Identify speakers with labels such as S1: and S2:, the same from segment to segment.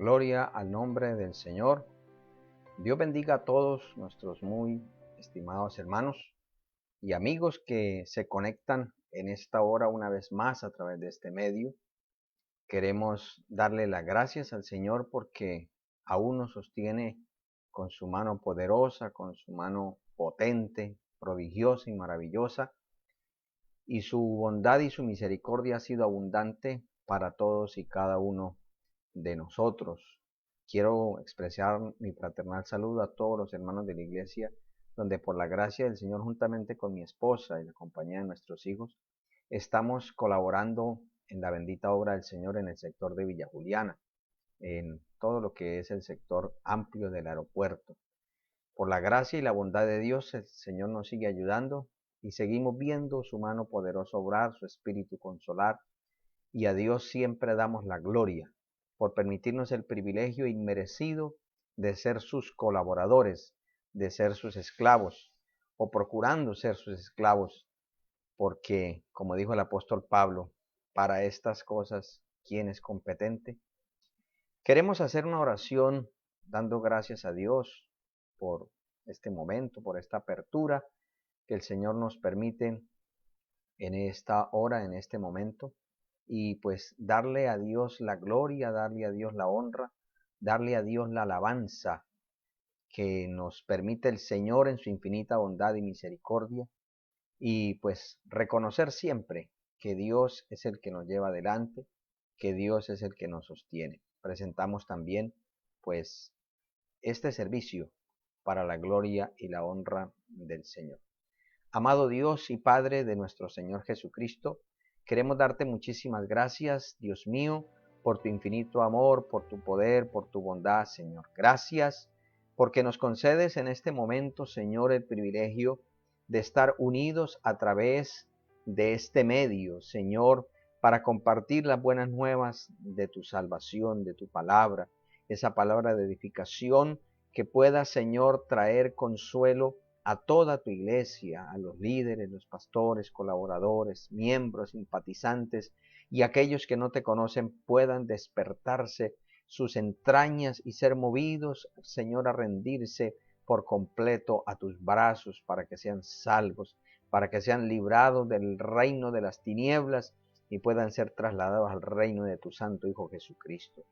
S1: Gloria al nombre del Señor. Dios bendiga a todos nuestros muy estimados hermanos y amigos que se conectan en esta hora una vez más a través de este medio. Queremos darle las gracias al Señor porque aún nos sostiene con su mano poderosa, con su mano potente, prodigiosa y maravillosa, y su bondad y su misericordia ha sido abundante para todos y cada uno de nosotros. Quiero expresar mi fraternal saludo a todos los hermanos de la iglesia, donde por la gracia del Señor, juntamente con mi esposa y la compañía de nuestros hijos, estamos colaborando en la bendita obra del Señor en el sector de Villa Juliana, en todo lo que es el sector amplio del aeropuerto. Por la gracia y la bondad de Dios, el Señor nos sigue ayudando y seguimos viendo su mano poderosa obrar, su espíritu consolar, y a Dios siempre damos la gloria por permitirnos el privilegio inmerecido de ser sus colaboradores, de ser sus esclavos, o procurando ser sus esclavos, porque, como dijo el apóstol Pablo, para estas cosas, ¿quién es competente? Queremos hacer una oración dando gracias a Dios por este momento, por esta apertura que el Señor nos permite en esta hora, en este momento, y pues darle a Dios la gloria, darle a Dios la honra, darle a Dios la alabanza que nos permite el Señor en su infinita bondad y misericordia, y pues reconocer siempre que Dios es el que nos lleva adelante, que Dios es el que nos sostiene. Presentamos también pues este servicio para la gloria y la honra del Señor. Amado Dios y Padre de nuestro Señor Jesucristo, queremos darte muchísimas gracias, Dios mío, por tu infinito amor, por tu poder, por tu bondad, Señor. Gracias porque nos concedes en este momento, Señor, el privilegio de estar unidos a través de este medio, Señor, para compartir las buenas nuevas de tu salvación, de tu palabra, esa palabra de edificación que pueda, Señor, traer consuelo a toda tu iglesia, a los líderes, los pastores, colaboradores, miembros, simpatizantes y aquellos que no te conocen puedan despertarse sus entrañas y ser movidos, Señor, a rendirse por completo a tus brazos para que sean salvos, para que sean librados del reino de las tinieblas y puedan ser trasladados al reino de tu Santo Hijo Jesucristo.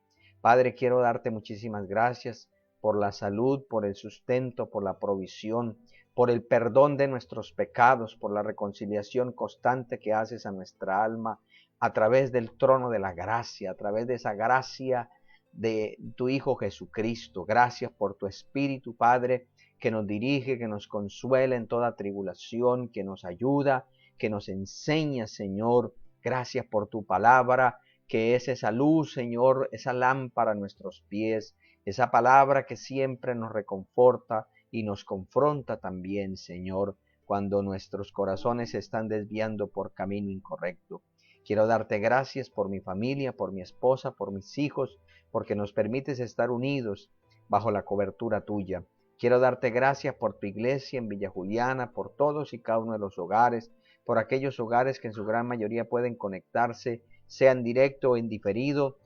S1: Padre, quiero darte muchísimas gracias por la salud, por el sustento, por la provisión, por el perdón de nuestros pecados, por la reconciliación constante que haces a nuestra alma a través del trono de la gracia, a través de esa gracia de tu Hijo Jesucristo. Gracias por tu Espíritu, Padre, que nos dirige, que nos consuela en toda tribulación, que nos ayuda, que nos enseña, Señor. Gracias por tu palabra, que es esa luz, Señor, esa lámpara a nuestros pies, esa palabra que siempre nos reconforta y nos confronta también, Señor, cuando nuestros corazones se están desviando por camino incorrecto. Quiero darte gracias por mi familia, por mi esposa, por mis hijos, porque nos permites estar unidos bajo la cobertura tuya. Quiero darte gracias por tu iglesia en Villa Juliana, por todos y cada uno de los hogares, por aquellos hogares que en su gran mayoría pueden conectarse, sea en directo o en diferido,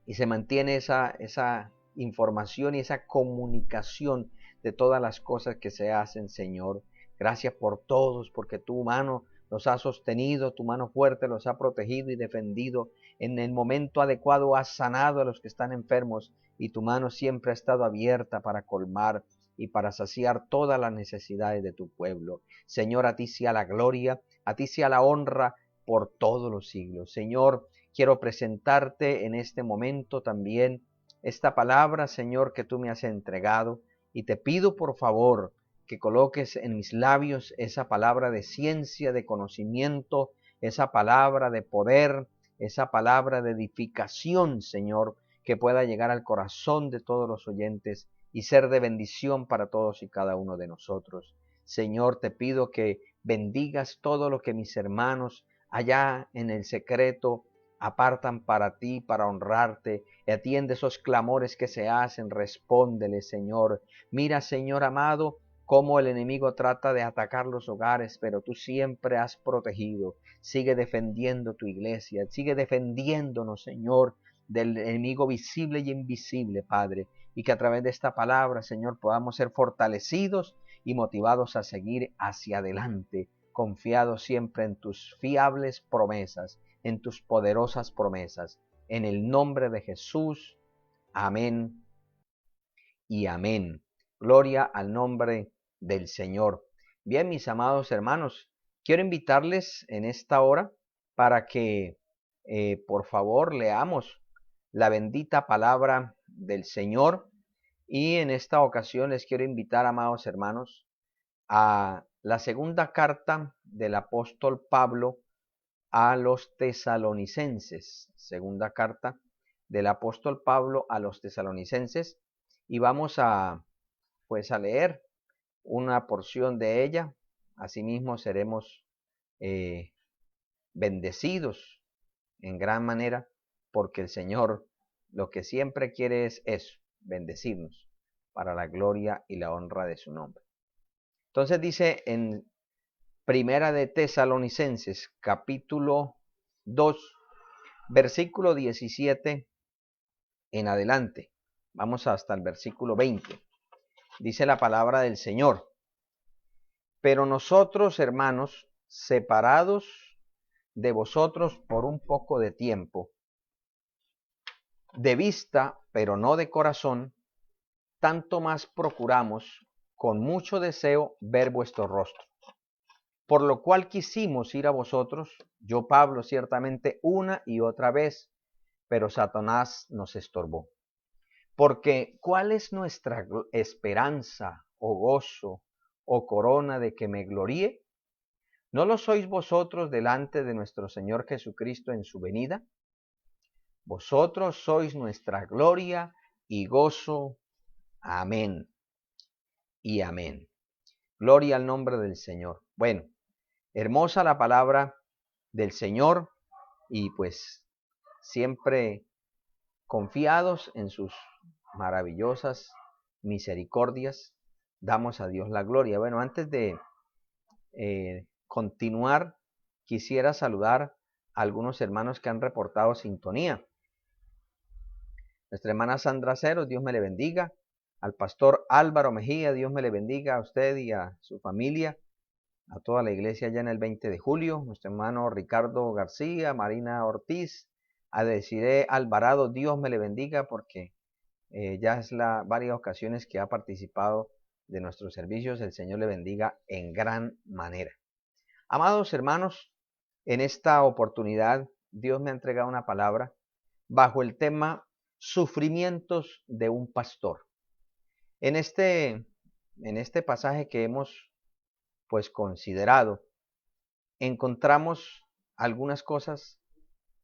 S1: y se mantiene esa información y esa comunicación de todas las cosas que se hacen, Señor. Gracias por todos, porque tu mano los ha sostenido, tu mano fuerte los ha protegido y defendido. En el momento adecuado has sanado a los que están enfermos y tu mano siempre ha estado abierta para colmar y para saciar todas las necesidades de tu pueblo. Señor, a ti sea la gloria, a ti sea la honra por todos los siglos. Señor, quiero presentarte en este momento también esta palabra, Señor, que tú me has entregado, y te pido por favor que coloques en mis labios esa palabra de ciencia, de conocimiento, esa palabra de poder, esa palabra de edificación, Señor, que pueda llegar al corazón de todos los oyentes y ser de bendición para todos y cada uno de nosotros. Señor, te pido que bendigas todo lo que mis hermanos allá en el secreto, apartan para ti, para honrarte. Atiende esos clamores que se hacen, respóndele, Señor. Mira, Señor amado, cómo el enemigo trata de atacar los hogares, pero tú siempre has protegido. Sigue defendiendo tu iglesia, sigue defendiéndonos, Señor, del enemigo visible y invisible, Padre, y que a través de esta palabra, Señor, podamos ser fortalecidos y motivados a seguir hacia adelante, confiados siempre en tus fiables promesas, en tus poderosas promesas. En el nombre de Jesús, amén y amén. Gloria al nombre del Señor. Bien, mis amados hermanos, quiero invitarles en esta hora para que por favor leamos la bendita palabra del Señor. Y en esta ocasión les quiero invitar, amados hermanos, a la segunda carta del apóstol Pablo a los tesalonicenses. Segunda carta del apóstol Pablo a los tesalonicenses. Y vamos a leer una porción de ella. Asimismo seremos bendecidos en gran manera, porque el Señor lo que siempre quiere es eso, bendecirnos para la gloria y la honra de su nombre. Entonces dice en Primera de Tesalonicenses, capítulo 2, versículo 17 en adelante. Vamos hasta el versículo 20. Dice la palabra del Señor: pero nosotros, hermanos, separados de vosotros por un poco de tiempo, de vista, pero no de corazón, tanto más procuramos con mucho deseo ver vuestro rostro. Por lo cual quisimos ir a vosotros, yo Pablo ciertamente una y otra vez, pero Satanás nos estorbó. Porque ¿cuál es nuestra esperanza o gozo o corona de que me gloríe? ¿No lo sois vosotros delante de nuestro Señor Jesucristo en su venida? Vosotros sois nuestra gloria y gozo. Amén y amén. Gloria al nombre del Señor. Bueno, hermosa la palabra del Señor, y pues siempre confiados en sus maravillosas misericordias, damos a Dios la gloria. Bueno, antes de continuar, quisiera saludar a algunos hermanos que han reportado sintonía. Nuestra hermana Sandra Cero, Dios me le bendiga. Al pastor Álvaro Mejía, Dios me le bendiga a usted y a su familia. A toda la iglesia ya en el 20 de julio. Nuestro hermano Ricardo García, Marina Ortiz, a Desiree Alvarado, Dios me le bendiga, porque ya es varias ocasiones que ha participado de nuestros servicios. El Señor le bendiga en gran manera. Amados hermanos, en esta oportunidad Dios me ha entregado una palabra bajo el tema sufrimientos de un pastor. En este pasaje que hemos pues considerado, encontramos algunas cosas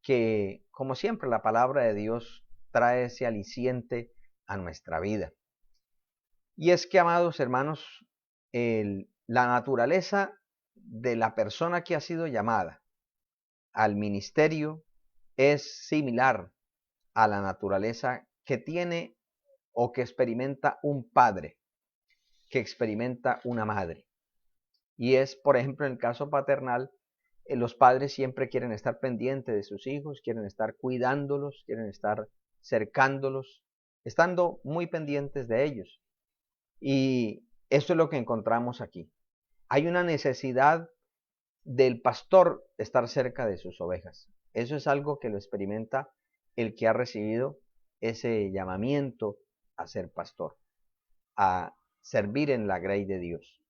S1: que, como siempre, la palabra de Dios trae ese aliciente a nuestra vida. Y es que, amados hermanos, la naturaleza de la persona que ha sido llamada al ministerio es similar a la naturaleza que tiene o que experimenta un padre, que experimenta una madre. Y es, por ejemplo, en el caso paternal, los padres siempre quieren estar pendientes de sus hijos, quieren estar cuidándolos, quieren estar cercándolos, estando muy pendientes de ellos. Y eso es lo que encontramos aquí. Hay una necesidad del pastor estar cerca de sus ovejas. Eso es algo que lo experimenta el que ha recibido ese llamamiento a ser pastor, a servir en la grey de Dios.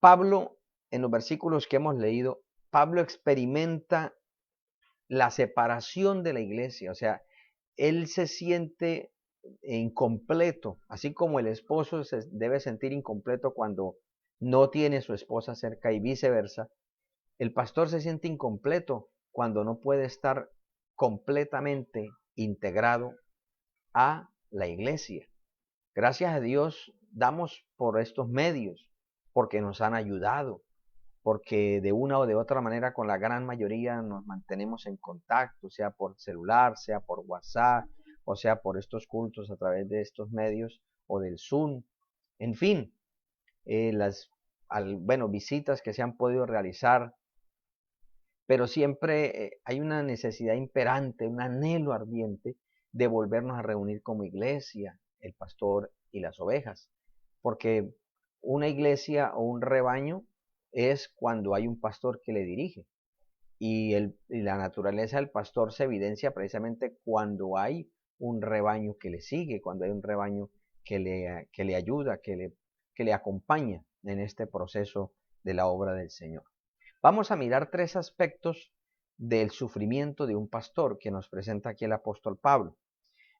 S1: Pablo, en los versículos que hemos leído, Pablo experimenta la separación de la iglesia. O sea, él se siente incompleto, así como el esposo se debe sentir incompleto cuando no tiene su esposa cerca y viceversa. El pastor se siente incompleto cuando no puede estar completamente integrado a la iglesia. Gracias a Dios damos por estos medios, porque nos han ayudado. porque de una o de otra manera con la gran mayoría nos mantenemos en contacto, sea por celular, sea por WhatsApp, o sea por estos cultos a través de estos medios o del Zoom, en fin, visitas que se han podido realizar, pero siempre hay una necesidad imperante, un anhelo ardiente de volvernos a reunir como iglesia, el pastor y las ovejas, porque una iglesia o un rebaño es cuando hay un pastor que le dirige, y la naturaleza del pastor se evidencia precisamente cuando hay un rebaño que le sigue, cuando hay un rebaño que le ayuda, que le acompaña en este proceso de la obra del Señor. Vamos a mirar tres aspectos del sufrimiento de un pastor que nos presenta aquí el apóstol Pablo.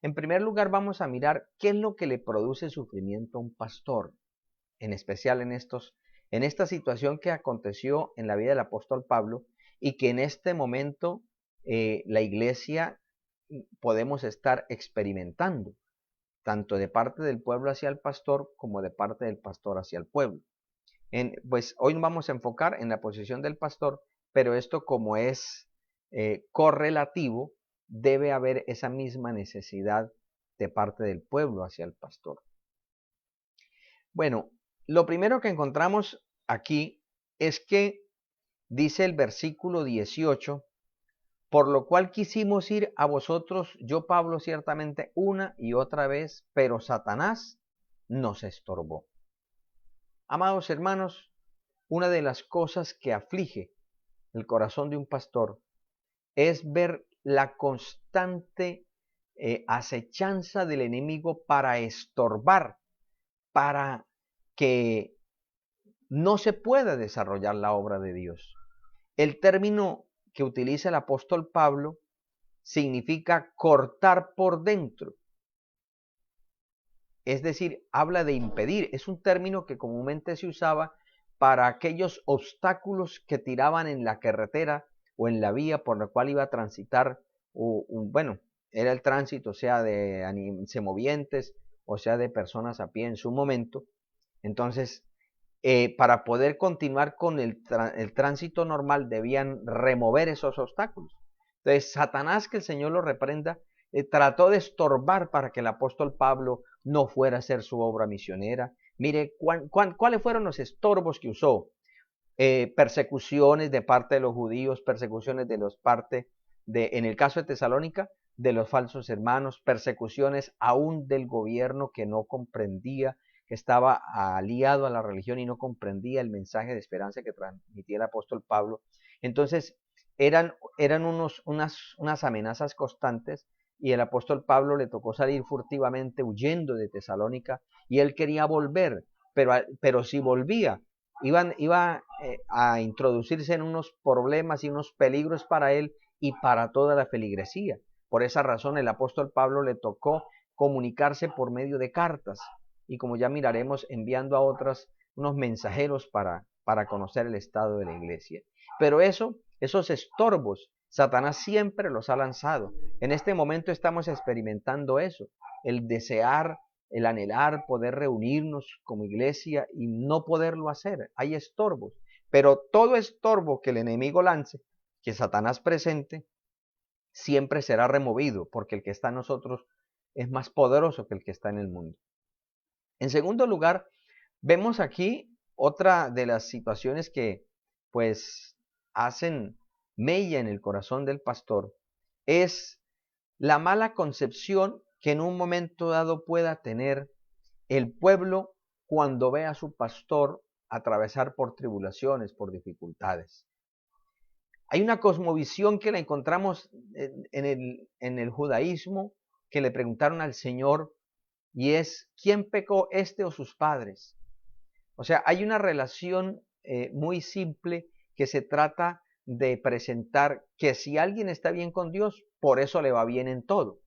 S1: En primer lugar, vamos a mirar qué es lo que le produce sufrimiento a un pastor, en especial en esta situación que aconteció en la vida del apóstol Pablo y que en este momento la iglesia podemos estar experimentando, tanto de parte del pueblo hacia el pastor como de parte del pastor hacia el pueblo. Pues hoy nos vamos a enfocar en la posición del pastor, pero esto como es correlativo, debe haber esa misma necesidad de parte del pueblo hacia el pastor. Bueno, lo primero que encontramos aquí es que dice el versículo 18, por lo cual quisimos ir a vosotros, yo Pablo ciertamente una y otra vez, pero Satanás nos estorbó. Amados hermanos, una de las cosas que aflige el corazón de un pastor es ver la constante acechanza del enemigo para estorbar, para que no se pueda desarrollar la obra de Dios. El término que utiliza el apóstol Pablo significa cortar por dentro. Es decir, habla de impedir. Es un término que comúnmente se usaba para aquellos obstáculos que tiraban en la carretera o en la vía por la cual iba a transitar, era el tránsito, sea de semovientes o sea de personas a pie en su momento. Entonces, para poder continuar con el tránsito normal debían remover esos obstáculos. Entonces, Satanás, que el Señor lo reprenda, trató de estorbar para que el apóstol Pablo no fuera a hacer su obra misionera. Mire, ¿cuáles fueron los estorbos que usó? Persecuciones de parte de los judíos, persecuciones en el caso de Tesalónica, de los falsos hermanos, persecuciones aún del gobierno que no comprendía, que estaba aliado a la religión y no comprendía el mensaje de esperanza que transmitía el apóstol Pablo. Entonces, eran unas amenazas constantes, y el apóstol Pablo le tocó salir furtivamente huyendo de Tesalónica, y él quería volver, pero si volvía, iba a introducirse en unos problemas y unos peligros para él y para toda la feligresía. Por esa razón el apóstol Pablo le tocó comunicarse por medio de cartas, y como ya miraremos, enviando a unos mensajeros para conocer el estado de la iglesia. Pero esos estorbos, Satanás siempre los ha lanzado. En este momento estamos experimentando eso, el desear, el anhelar poder reunirnos como iglesia y no poderlo hacer. Hay estorbos, pero todo estorbo que el enemigo lance, que Satanás presente, siempre será removido, porque el que está en nosotros es más poderoso que el que está en el mundo. En segundo lugar, vemos aquí otra de las situaciones que pues hacen mella en el corazón del pastor, es la mala concepción que en un momento dado pueda tener el pueblo cuando ve a su pastor atravesar por tribulaciones, por dificultades. Hay una cosmovisión que la encontramos en el judaísmo, que le preguntaron al Señor, y es, ¿quién pecó, este o sus padres? O sea, hay una relación muy simple que se trata de presentar que si alguien está bien con Dios, por eso le va bien en todo.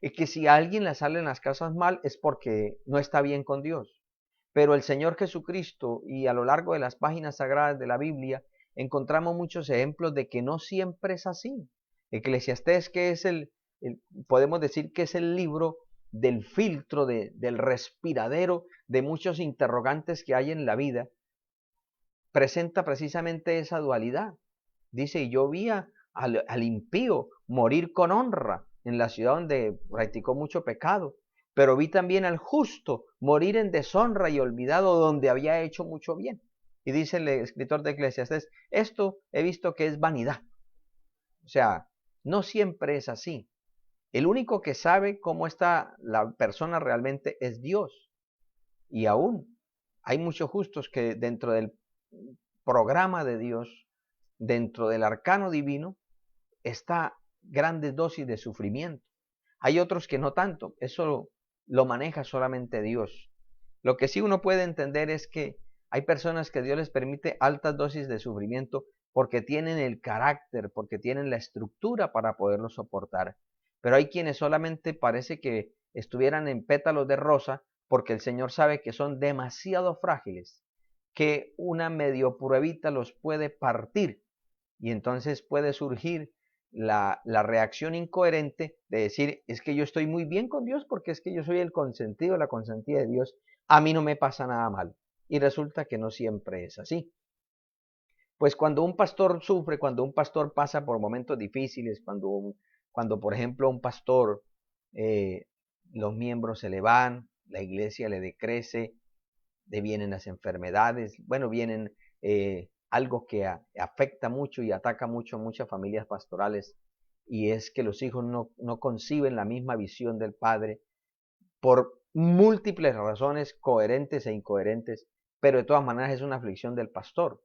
S1: Y que si a alguien le salen las cosas mal es porque no está bien con Dios. Pero el Señor Jesucristo, y a lo largo de las páginas sagradas de la Biblia, encontramos muchos ejemplos de que no siempre es así. Eclesiastés, que es podemos decir que es el libro del filtro, del respiradero de muchos interrogantes que hay en la vida, presenta precisamente esa dualidad. Dice, y yo vi al impío morir con honra en la ciudad donde practicó mucho pecado, pero vi también al justo morir en deshonra y olvidado donde había hecho mucho bien. Y dice el escritor de Eclesiastés, esto he visto que es vanidad. O sea, no siempre es así. El único que sabe cómo está la persona realmente es Dios. Y aún hay muchos justos que dentro del programa de Dios, dentro del arcano divino, está grandes dosis de sufrimiento. Hay otros que no tanto, eso lo maneja solamente Dios. Lo que sí uno puede entender es que hay personas que Dios les permite altas dosis de sufrimiento porque tienen el carácter, porque tienen la estructura para poderlo soportar. Pero hay quienes solamente parece que estuvieran en pétalos de rosa porque el Señor sabe que son demasiado frágiles, que una medio pruebita los puede partir y entonces puede surgir la reacción incoherente de decir, es que yo estoy muy bien con Dios porque es que yo soy el consentido, la consentida de Dios, a mí no me pasa nada mal. Y resulta que no siempre es así. Pues cuando un pastor sufre, cuando un pastor pasa por momentos difíciles, cuando por ejemplo un pastor, eh, los miembros se le van, la iglesia le decrece, vienen las enfermedades, bueno, vienen algo que afecta mucho y ataca mucho a muchas familias pastorales, y es que los hijos no conciben la misma visión del padre por múltiples razones coherentes e incoherentes, pero de todas maneras es una aflicción del pastor.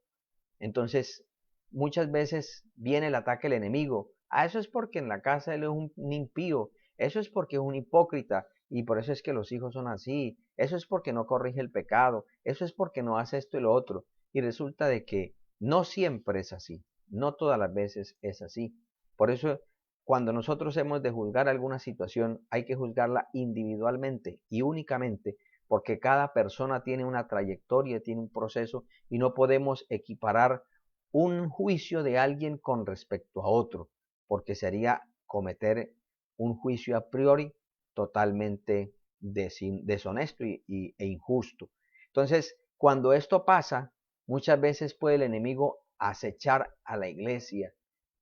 S1: Entonces, muchas veces viene el ataque del enemigo. Ah, eso es porque en la casa él es un impío, eso es porque es un hipócrita y por eso es que los hijos son así, eso es porque no corrige el pecado, eso es porque no hace esto y lo otro. Y resulta de que no siempre es así, no todas las veces es así. Por eso, cuando nosotros hemos de juzgar alguna situación, hay que juzgarla individualmente y únicamente porque cada persona tiene una trayectoria, tiene un proceso y no podemos equiparar un juicio de alguien con respecto a otro, porque sería cometer un juicio a priori totalmente deshonesto e injusto. Entonces, cuando esto pasa, muchas veces puede el enemigo acechar a la iglesia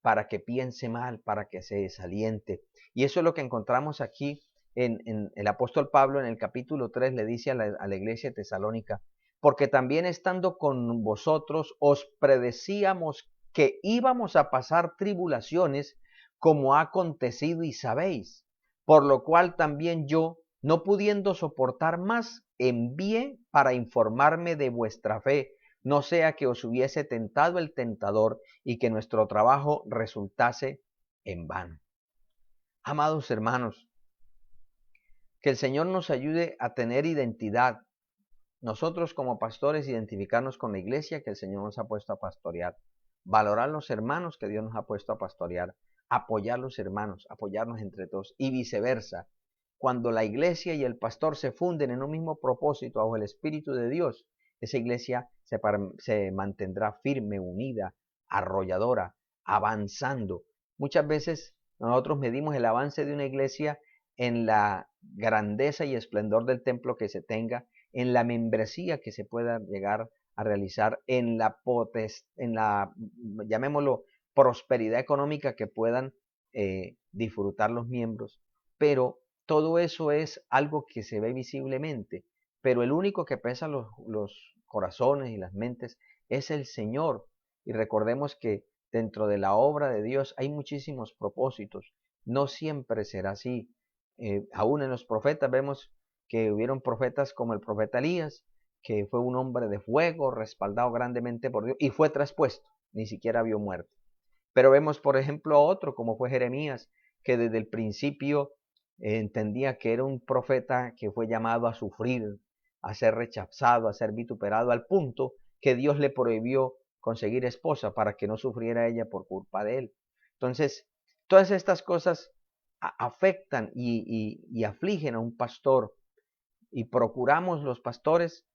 S1: para que piense mal, para que se desaliente. Y eso es lo que encontramos aquí en el apóstol Pablo en el capítulo 3 le dice a la iglesia de Tesalónica, porque también estando con vosotros os predecíamos que íbamos a pasar tribulaciones como ha acontecido y sabéis, por lo cual también yo, no pudiendo soportar más, envié para informarme de vuestra fe, no sea que os hubiese tentado el tentador y que nuestro trabajo resultase en vano. Amados hermanos, que el Señor nos ayude a tener identidad. Nosotros como pastores identificarnos con la iglesia que el Señor nos ha puesto a pastorear. Valorar los hermanos que Dios nos ha puesto a pastorear. Apoyar los hermanos, apoyarnos entre todos y viceversa. Cuando la iglesia y el pastor se funden en un mismo propósito bajo el Espíritu de Dios, esa iglesia se mantendrá firme, unida, arrolladora, avanzando. Muchas veces nosotros medimos el avance de una iglesia en la grandeza y esplendor del templo que se tenga, en la membresía que se pueda llegar a realizar, en la llamémoslo, prosperidad económica que puedan disfrutar los miembros. Pero todo eso es algo que se ve visiblemente, pero el único que pesa los corazones y las mentes es el Señor. Y recordemos que dentro de la obra de Dios hay muchísimos propósitos. No siempre será así. Aún en los profetas vemos que hubieron profetas como el profeta Elías, que fue un hombre de fuego, respaldado grandemente por Dios, y fue traspuesto, ni siquiera vio muerte. Pero vemos, por ejemplo, a otro, como fue Jeremías, que desde el principio entendía que era un profeta que fue llamado a sufrir, a ser rechazado, a ser vituperado, al punto que Dios le prohibió conseguir esposa para que no sufriera ella por culpa de él. Entonces, todas estas cosas afectan y afligen a un pastor, y procuramos los pastores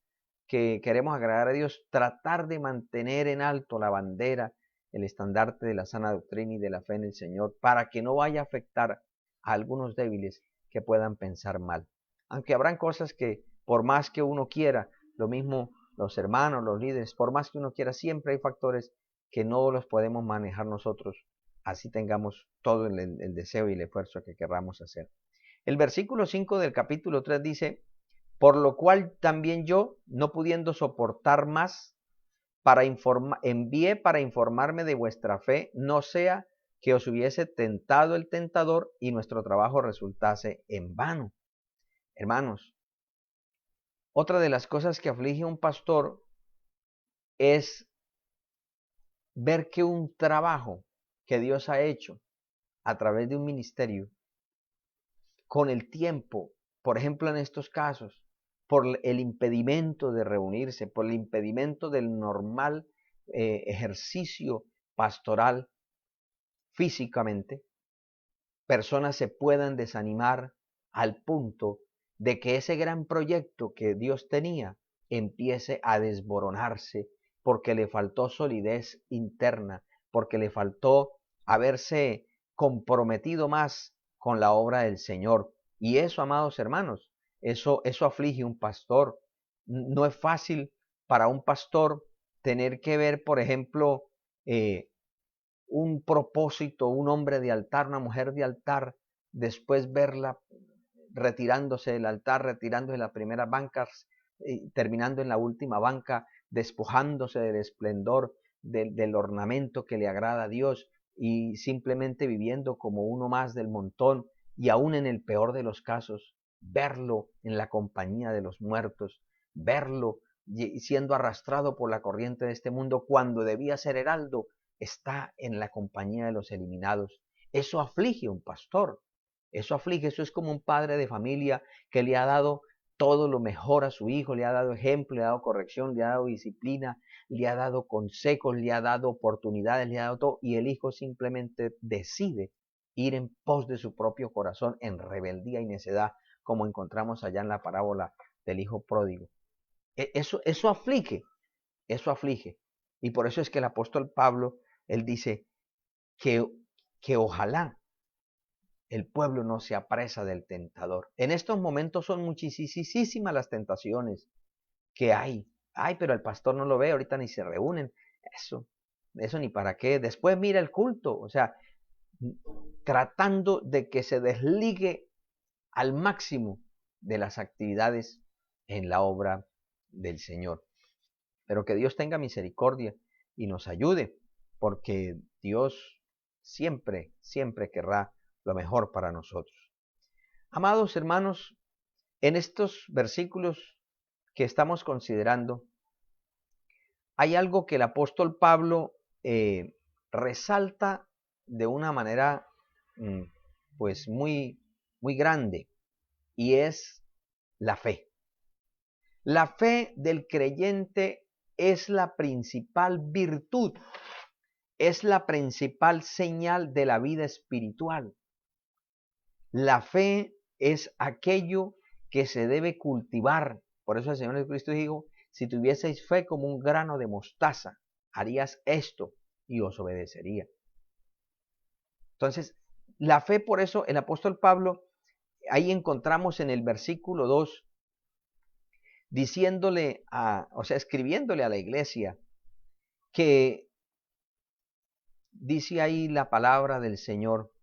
S1: que queremos agradar a Dios tratar de mantener en alto la bandera, el estandarte de la sana doctrina y de la fe en el Señor, para que no vaya a afectar a algunos débiles que puedan pensar mal. Aunque habrán cosas que por más que uno quiera, lo mismo los hermanos, los líderes, por más que uno quiera, siempre hay factores que no los podemos manejar nosotros, así tengamos todo el deseo y el esfuerzo que querramos hacer. El versículo 5 del capítulo 3 dice, por lo cual también yo, no pudiendo soportar más, envié para informarme de vuestra fe, no sea que os hubiese tentado el tentador y nuestro trabajo resultase en vano. Hermanos, otra de las cosas que aflige a un pastor es ver que un trabajo que Dios ha hecho a través de un ministerio, con el tiempo, por ejemplo en estos casos, por el impedimento de reunirse, por el impedimento del normal ejercicio pastoral físicamente, personas se puedan desanimar al punto de que ese gran proyecto que Dios tenía empiece a desmoronarse porque le faltó solidez interna, porque le faltó haberse comprometido más con la obra del Señor. Y eso, amados hermanos, eso aflige a un pastor. No es fácil para un pastor tener que ver, por ejemplo, un propósito, un hombre de altar, una mujer de altar, después verla retirándose del altar, retirándose de las primeras bancas, terminando en la última banca, despojándose del esplendor, del ornamento que le agrada a Dios y simplemente viviendo como uno más del montón, y aún en el peor de los casos, verlo en la compañía de los muertos, verlo siendo arrastrado por la corriente de este mundo cuando debía ser heraldo, está en la compañía de los eliminados. Eso aflige a un pastor. Eso aflige, eso es como un padre de familia que le ha dado todo lo mejor a su hijo, le ha dado ejemplo, le ha dado corrección, le ha dado disciplina, le ha dado consejos, le ha dado oportunidades, le ha dado todo, y el hijo simplemente decide ir en pos de su propio corazón en rebeldía y necedad, como encontramos allá en la parábola del hijo pródigo. Eso aflige, eso aflige. Y por eso es que el apóstol Pablo, él dice que ojalá el pueblo no se apresa del tentador. En estos momentos son muchísimas las tentaciones que hay. Ay, pero el pastor no lo ve, ahorita ni se reúnen. Eso ni para qué. Después mira el culto, o sea, tratando de que se desligue al máximo de las actividades en la obra del Señor. Pero que Dios tenga misericordia y nos ayude, porque Dios siempre, siempre querrá lo mejor para nosotros. Amados hermanos, en estos versículos que estamos considerando, hay algo que el apóstol Pablo resalta de una manera pues muy grande, y es la fe. La fe del creyente es la principal virtud, es la principal señal de la vida espiritual. La fe es aquello que se debe cultivar. Por eso el Señor Jesucristo dijo, si tuvieseis fe como un grano de mostaza, harías esto y os obedecería. Entonces, la fe, por eso el apóstol Pablo, ahí encontramos en el versículo 2, diciéndole escribiéndole a la iglesia, que dice ahí la palabra del Señor.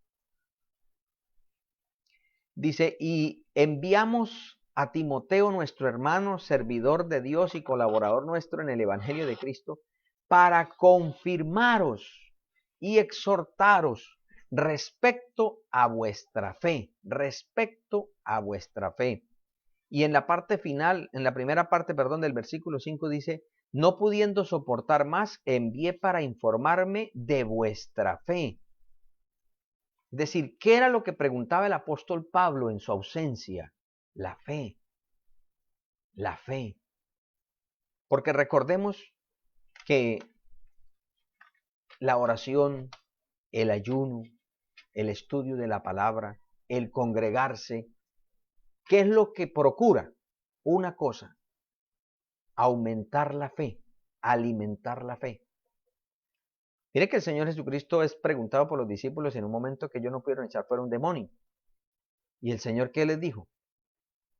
S1: Dice, y enviamos a Timoteo, nuestro hermano, servidor de Dios y colaborador nuestro en el Evangelio de Cristo, para confirmaros y exhortaros respecto a vuestra fe, respecto a vuestra fe. Y en la parte final, en la primera parte, perdón, del versículo 5 dice, no pudiendo soportar más, envié para informarme de vuestra fe. Es decir, ¿qué era lo que preguntaba el apóstol Pablo en su ausencia? La fe. La fe. Porque recordemos que la oración, el ayuno, el estudio de la palabra, el congregarse, ¿qué es lo que procura? Una cosa, aumentar la fe, alimentar la fe. Mire que el Señor Jesucristo es preguntado por los discípulos en un momento que ellos no pudieron echar fuera un demonio. ¿Y el Señor qué les dijo?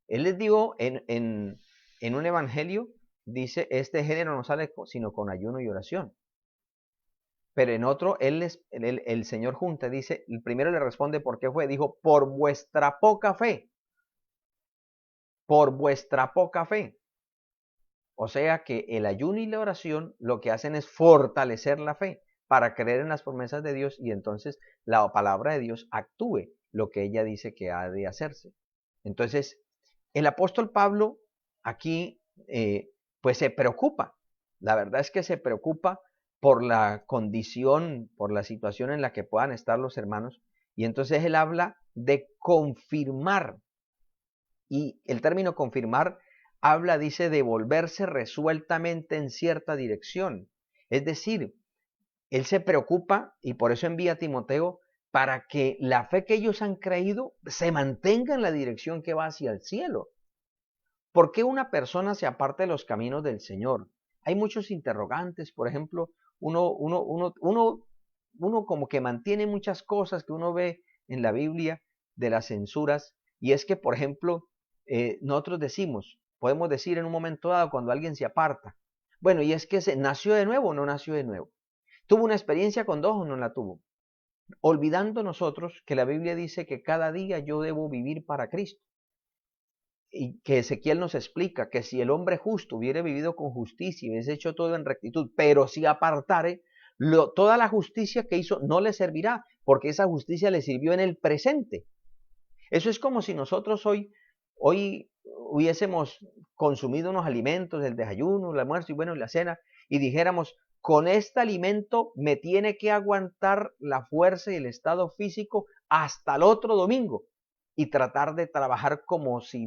S1: Él les dijo en un evangelio dice, este género no sale sino con ayuno y oración. Pero en otro, el Señor junta, dice, el primero le responde por qué fue, dijo, por vuestra poca fe, por vuestra poca fe. O sea que el ayuno y la oración lo que hacen es fortalecer la fe para creer en las promesas de Dios y entonces la palabra de Dios actúe lo que ella dice que ha de hacerse. Entonces, el apóstol Pablo aquí pues se preocupa. La verdad es que se preocupa por la condición, por la situación en la que puedan estar los hermanos. Y entonces él habla de confirmar. Y el término confirmar habla, dice, de volverse resueltamente en cierta dirección. Es decir, él se preocupa y por eso envía a Timoteo para que la fe que ellos han creído se mantenga en la dirección que va hacia el cielo. ¿Por qué una persona se aparta de los caminos del Señor? Hay muchos interrogantes, por ejemplo, uno como que mantiene muchas cosas que uno ve en la Biblia de las censuras, y es que, por ejemplo, nosotros podemos decir en un momento dado cuando alguien se aparta, bueno, y es que nació de nuevo o no nació de nuevo, tuvo una experiencia con Dios o no la tuvo, olvidando nosotros que la Biblia dice que cada día yo debo vivir para Cristo. Y que Ezequiel nos explica que si el hombre justo hubiera vivido con justicia y hubiese hecho todo en rectitud, pero si apartare, toda la justicia que hizo no le servirá, porque esa justicia le sirvió en el presente. Eso es como si nosotros hoy hubiésemos consumido unos alimentos, el desayuno, el almuerzo y bueno, la cena, y dijéramos, con este alimento me tiene que aguantar la fuerza y el estado físico hasta el otro domingo y tratar de trabajar como si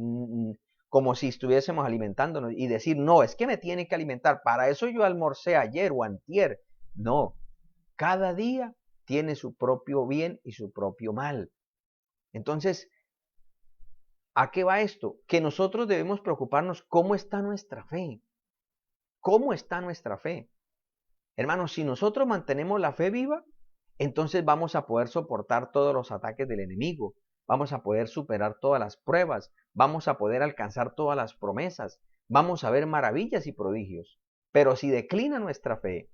S1: estuviésemos alimentándonos y decir, no, es que me tiene que alimentar, para eso yo almorcé ayer o antier. No, cada día tiene su propio bien y su propio mal. Entonces, ¿a qué va esto? Que nosotros debemos preocuparnos cómo está nuestra fe. ¿Cómo está nuestra fe? Hermanos, si nosotros mantenemos la fe viva, entonces vamos a poder soportar todos los ataques del enemigo, vamos a poder superar todas las pruebas, vamos a poder alcanzar todas las promesas, vamos a ver maravillas y prodigios. Pero si declina nuestra fe,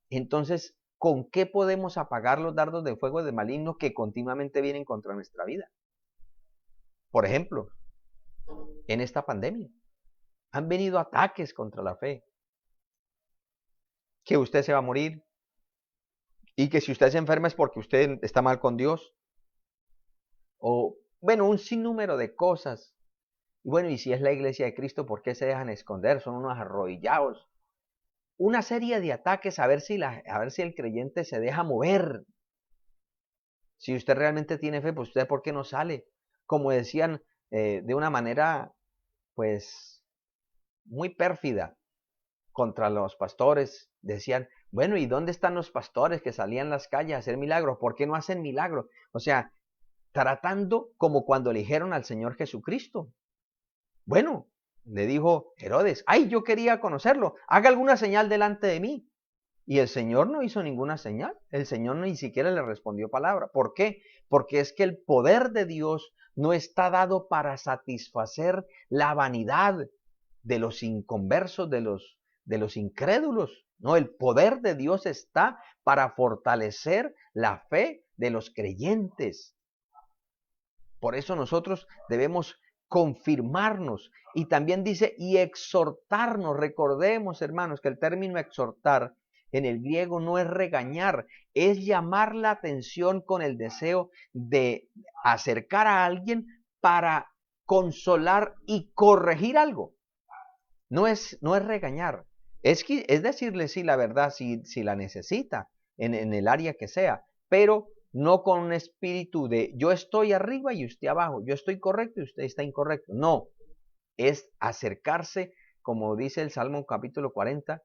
S1: entonces, ¿con qué podemos apagar los dardos de fuego del maligno que continuamente vienen contra nuestra vida? Por ejemplo, en esta pandemia han venido ataques contra la fe, que usted se va a morir y que si usted se enferma es porque usted está mal con Dios, o bueno, un sinnúmero de cosas. Y bueno, y si es la iglesia de Cristo, ¿por qué se dejan esconder? Son unos arrodillados. Una serie de ataques a ver si el creyente se deja mover. Si usted realmente tiene fe, pues usted ¿por qué no sale? Como decían de una manera, pues, muy pérfida contra los pastores. Decían, bueno, ¿y dónde están los pastores que salían a las calles a hacer milagros? ¿Por qué no hacen milagros? O sea, tratando como cuando eligieron al Señor Jesucristo. Bueno, le dijo Herodes, ay, yo quería conocerlo, haga alguna señal delante de mí. Y el Señor no hizo ninguna señal, el Señor ni siquiera le respondió palabra. ¿Por qué? Porque es que el poder de Dios no está dado para satisfacer la vanidad de los inconversos, de los incrédulos. No, el poder de Dios está para fortalecer la fe de los creyentes. Por eso nosotros debemos confirmarnos y también dice y exhortarnos. Recordemos, hermanos, que el término exhortar en el griego no es regañar, es llamar la atención con el deseo de acercar a alguien para consolar y corregir algo. No es regañar, es decirle sí la verdad si la necesita en el área que sea, pero no con un espíritu de yo estoy arriba y usted abajo, yo estoy correcto y usted está incorrecto. No, es acercarse, como dice el Salmo capítulo 40,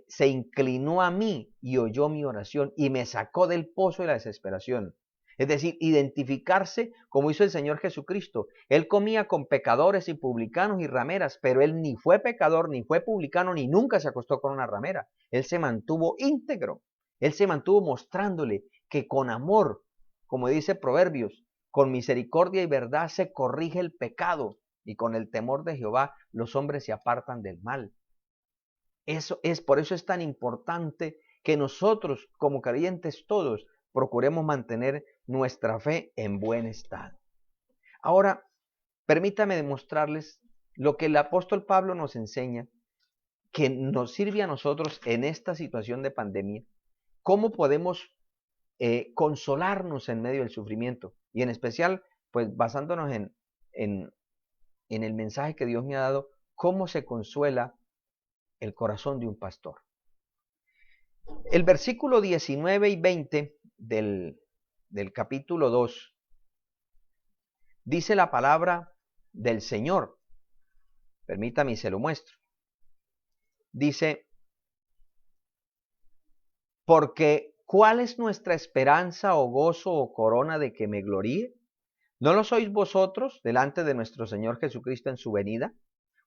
S1: se inclinó a mí y oyó mi oración y me sacó del pozo de la desesperación. Es decir, identificarse como hizo el Señor Jesucristo. Él comía con pecadores y publicanos y rameras, pero él ni fue pecador, ni fue publicano, ni nunca se acostó con una ramera. Él se mantuvo íntegro. Él se mantuvo mostrándole que con amor, como dice Proverbios, con misericordia y verdad se corrige el pecado y con el temor de Jehová los hombres se apartan del mal. Por eso es tan importante que nosotros, como creyentes todos, procuremos mantener nuestra fe en buen estado. Ahora, permítame demostrarles lo que el apóstol Pablo nos enseña, que nos sirve a nosotros en esta situación de pandemia, cómo podemos consolarnos en medio del sufrimiento. Y en especial, pues basándonos en el mensaje que Dios me ha dado, cómo se consuela el corazón de un pastor. El versículo 19 y 20 del capítulo 2 dice la palabra del Señor. Permítame y se lo muestro. Dice, porque ¿cuál es nuestra esperanza o gozo o corona de que me gloríe? ¿No lo sois vosotros delante de nuestro Señor Jesucristo en su venida?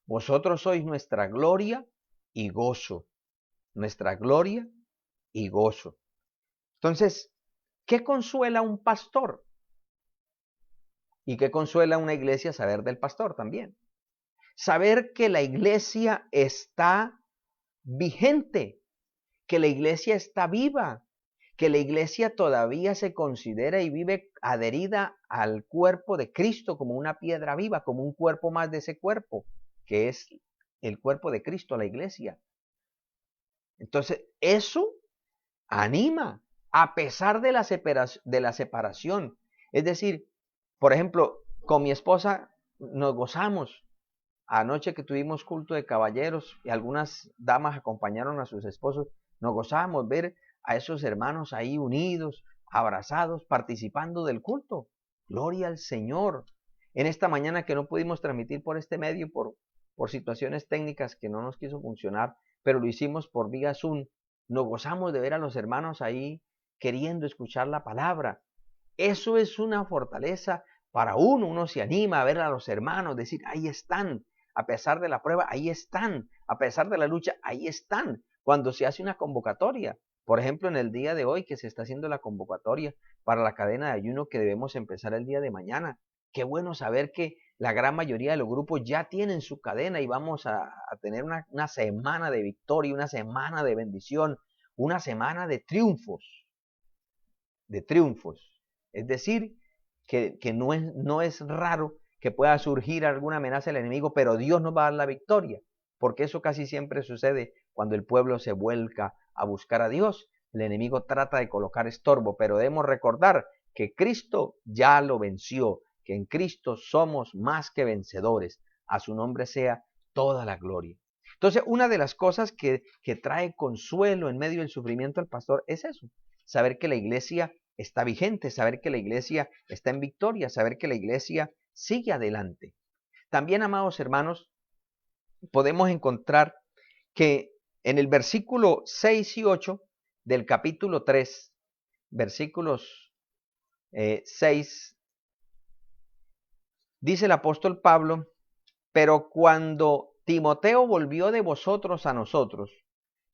S1: Vosotros sois nuestra gloria y gozo. Nuestra gloria y gozo. Entonces, ¿qué consuela un pastor? ¿Y qué consuela una iglesia? Saber del pastor también. Saber que la iglesia está vigente, que la iglesia está viva, que la iglesia todavía se considera y vive adherida al cuerpo de Cristo como una piedra viva, como un cuerpo más de ese cuerpo, que es el cuerpo de Cristo, la iglesia. Entonces, eso anima, a pesar de la separación. Es decir, por ejemplo, con mi esposa nos gozamos. Anoche que tuvimos culto de caballeros y algunas damas acompañaron a sus esposos, nos gozábamos ver a esos hermanos ahí unidos, abrazados, participando del culto. Gloria al Señor. En esta mañana que no pudimos transmitir por este medio, por situaciones técnicas que no nos quiso funcionar, pero lo hicimos por vía Zoom, nos gozamos de ver a los hermanos ahí queriendo escuchar la palabra. Eso es una fortaleza para uno se anima a ver a los hermanos, decir, ahí están, a pesar de la prueba, ahí están, a pesar de la lucha, ahí están. Cuando se hace una convocatoria, por ejemplo, en el día de hoy que se está haciendo la convocatoria para la cadena de ayuno que debemos empezar el día de mañana, qué bueno saber que la gran mayoría de los grupos ya tienen su cadena y vamos a tener una semana de victoria, una semana de bendición, una semana de triunfos, de triunfos. Es decir, que no es raro que pueda surgir alguna amenaza del enemigo, pero Dios nos va a dar la victoria, porque eso casi siempre sucede cuando el pueblo se vuelca a buscar a Dios. El enemigo trata de colocar estorbo, pero debemos recordar que Cristo ya lo venció, que en Cristo somos más que vencedores. A su nombre sea toda la gloria. Entonces, una de las cosas que trae consuelo en medio del sufrimiento al pastor es eso, saber que la iglesia está vigente, saber que la iglesia está en victoria, saber que la iglesia sigue adelante. También, amados hermanos, podemos encontrar que en el versículo 6 y 8 del capítulo 3, versículos 6, dice el apóstol Pablo, pero cuando Timoteo volvió de vosotros a nosotros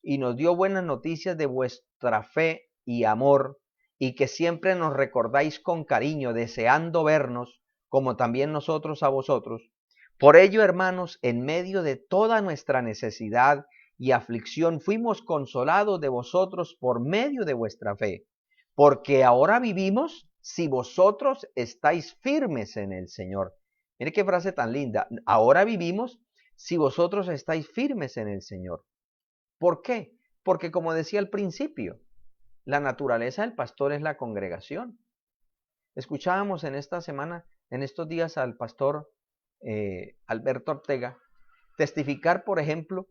S1: y nos dio buenas noticias de vuestra fe y amor, y que siempre nos recordáis con cariño, deseando vernos, como también nosotros a vosotros. Por ello, hermanos, en medio de toda nuestra necesidad y aflicción, fuimos consolados de vosotros por medio de vuestra fe, porque ahora vivimos si vosotros estáis firmes en el Señor. Mire qué frase tan linda. Ahora vivimos si vosotros estáis firmes en el Señor. ¿Por qué? Porque como decía al principio, la naturaleza del pastor es la congregación. Escuchábamos en esta semana, en estos días, al pastor Alberto Ortega testificar, por ejemplo,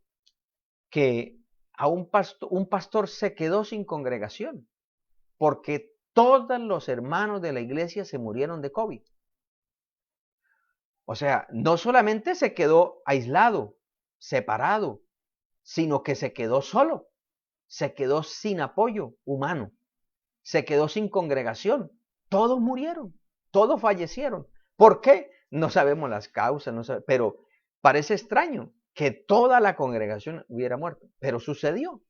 S1: que a un pastor se quedó sin congregación porque todos los hermanos de la iglesia se murieron de COVID. O sea, no solamente se quedó aislado, separado, sino que se quedó solo, se quedó sin apoyo humano, se quedó sin congregación. Todos murieron, todos fallecieron. ¿Por qué? No sabemos las causas, pero parece extraño que toda la congregación hubiera muerto, pero sucedió.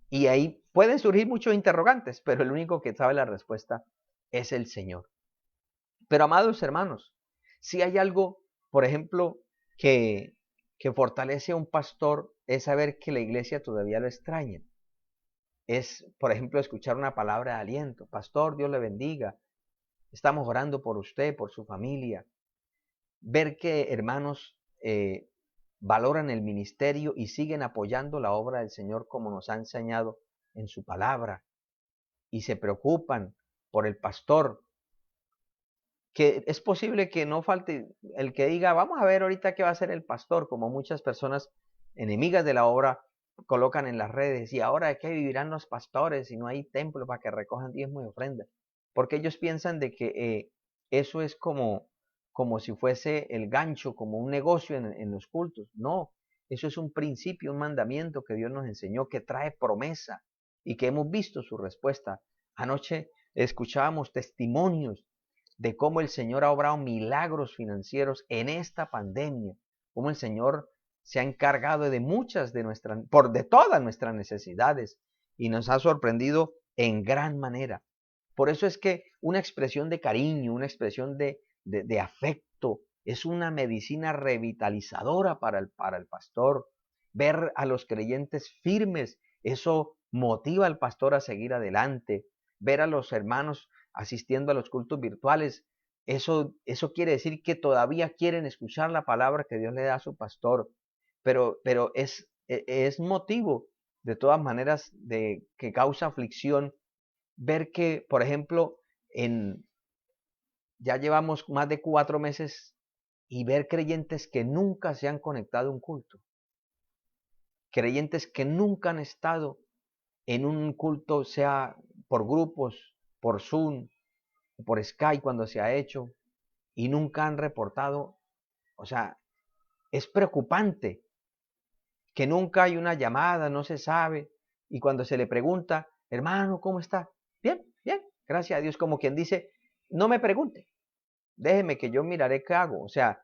S1: Y ahí pueden surgir muchos interrogantes, pero el único que sabe la respuesta es el Señor. Pero amados hermanos, si hay algo, por ejemplo, que que fortalece a un pastor es saber que la iglesia todavía lo extraña. Es, por ejemplo, escuchar una palabra de aliento. Pastor, Dios le bendiga. Estamos orando por usted, por su familia. Ver que hermanos valoran el ministerio y siguen apoyando la obra del Señor como nos ha enseñado en su palabra. Y se preocupan por el pastor. Que es posible que no falte el que diga, vamos a ver ahorita qué va a hacer el pastor, como muchas personas enemigas de la obra colocan en las redes, y ahora de qué vivirán los pastores si no hay templo para que recojan diezmo y ofrenda, porque ellos piensan de que eso es como si fuese el gancho, como un negocio en los cultos. No, eso es un principio, un mandamiento que Dios nos enseñó, que trae promesa y que hemos visto su respuesta. Anoche escuchábamos testimonios de cómo el Señor ha obrado milagros financieros en esta pandemia, cómo el Señor se ha encargado de muchas de todas nuestras necesidades y nos ha sorprendido en gran manera. Por eso es que una expresión de cariño, una expresión de afecto, es una medicina revitalizadora para el pastor. Ver a los creyentes firmes, eso motiva al pastor a seguir adelante. Ver a los hermanos asistiendo a los cultos virtuales, eso quiere decir que todavía quieren escuchar la palabra que Dios le da a su pastor, pero es motivo de todas maneras de que causa aflicción ver que, por ejemplo, ya llevamos más de 4 meses y ver creyentes que nunca se han conectado a un culto, creyentes que nunca han estado en un culto, sea por grupos, por Zoom, por Skype cuando se ha hecho, y nunca han reportado. O sea, es preocupante que nunca hay una llamada, no se sabe, y cuando se le pregunta, hermano, ¿cómo está? Bien, bien, gracias a Dios, como quien dice, no me pregunte, déjeme que yo miraré qué hago. O sea,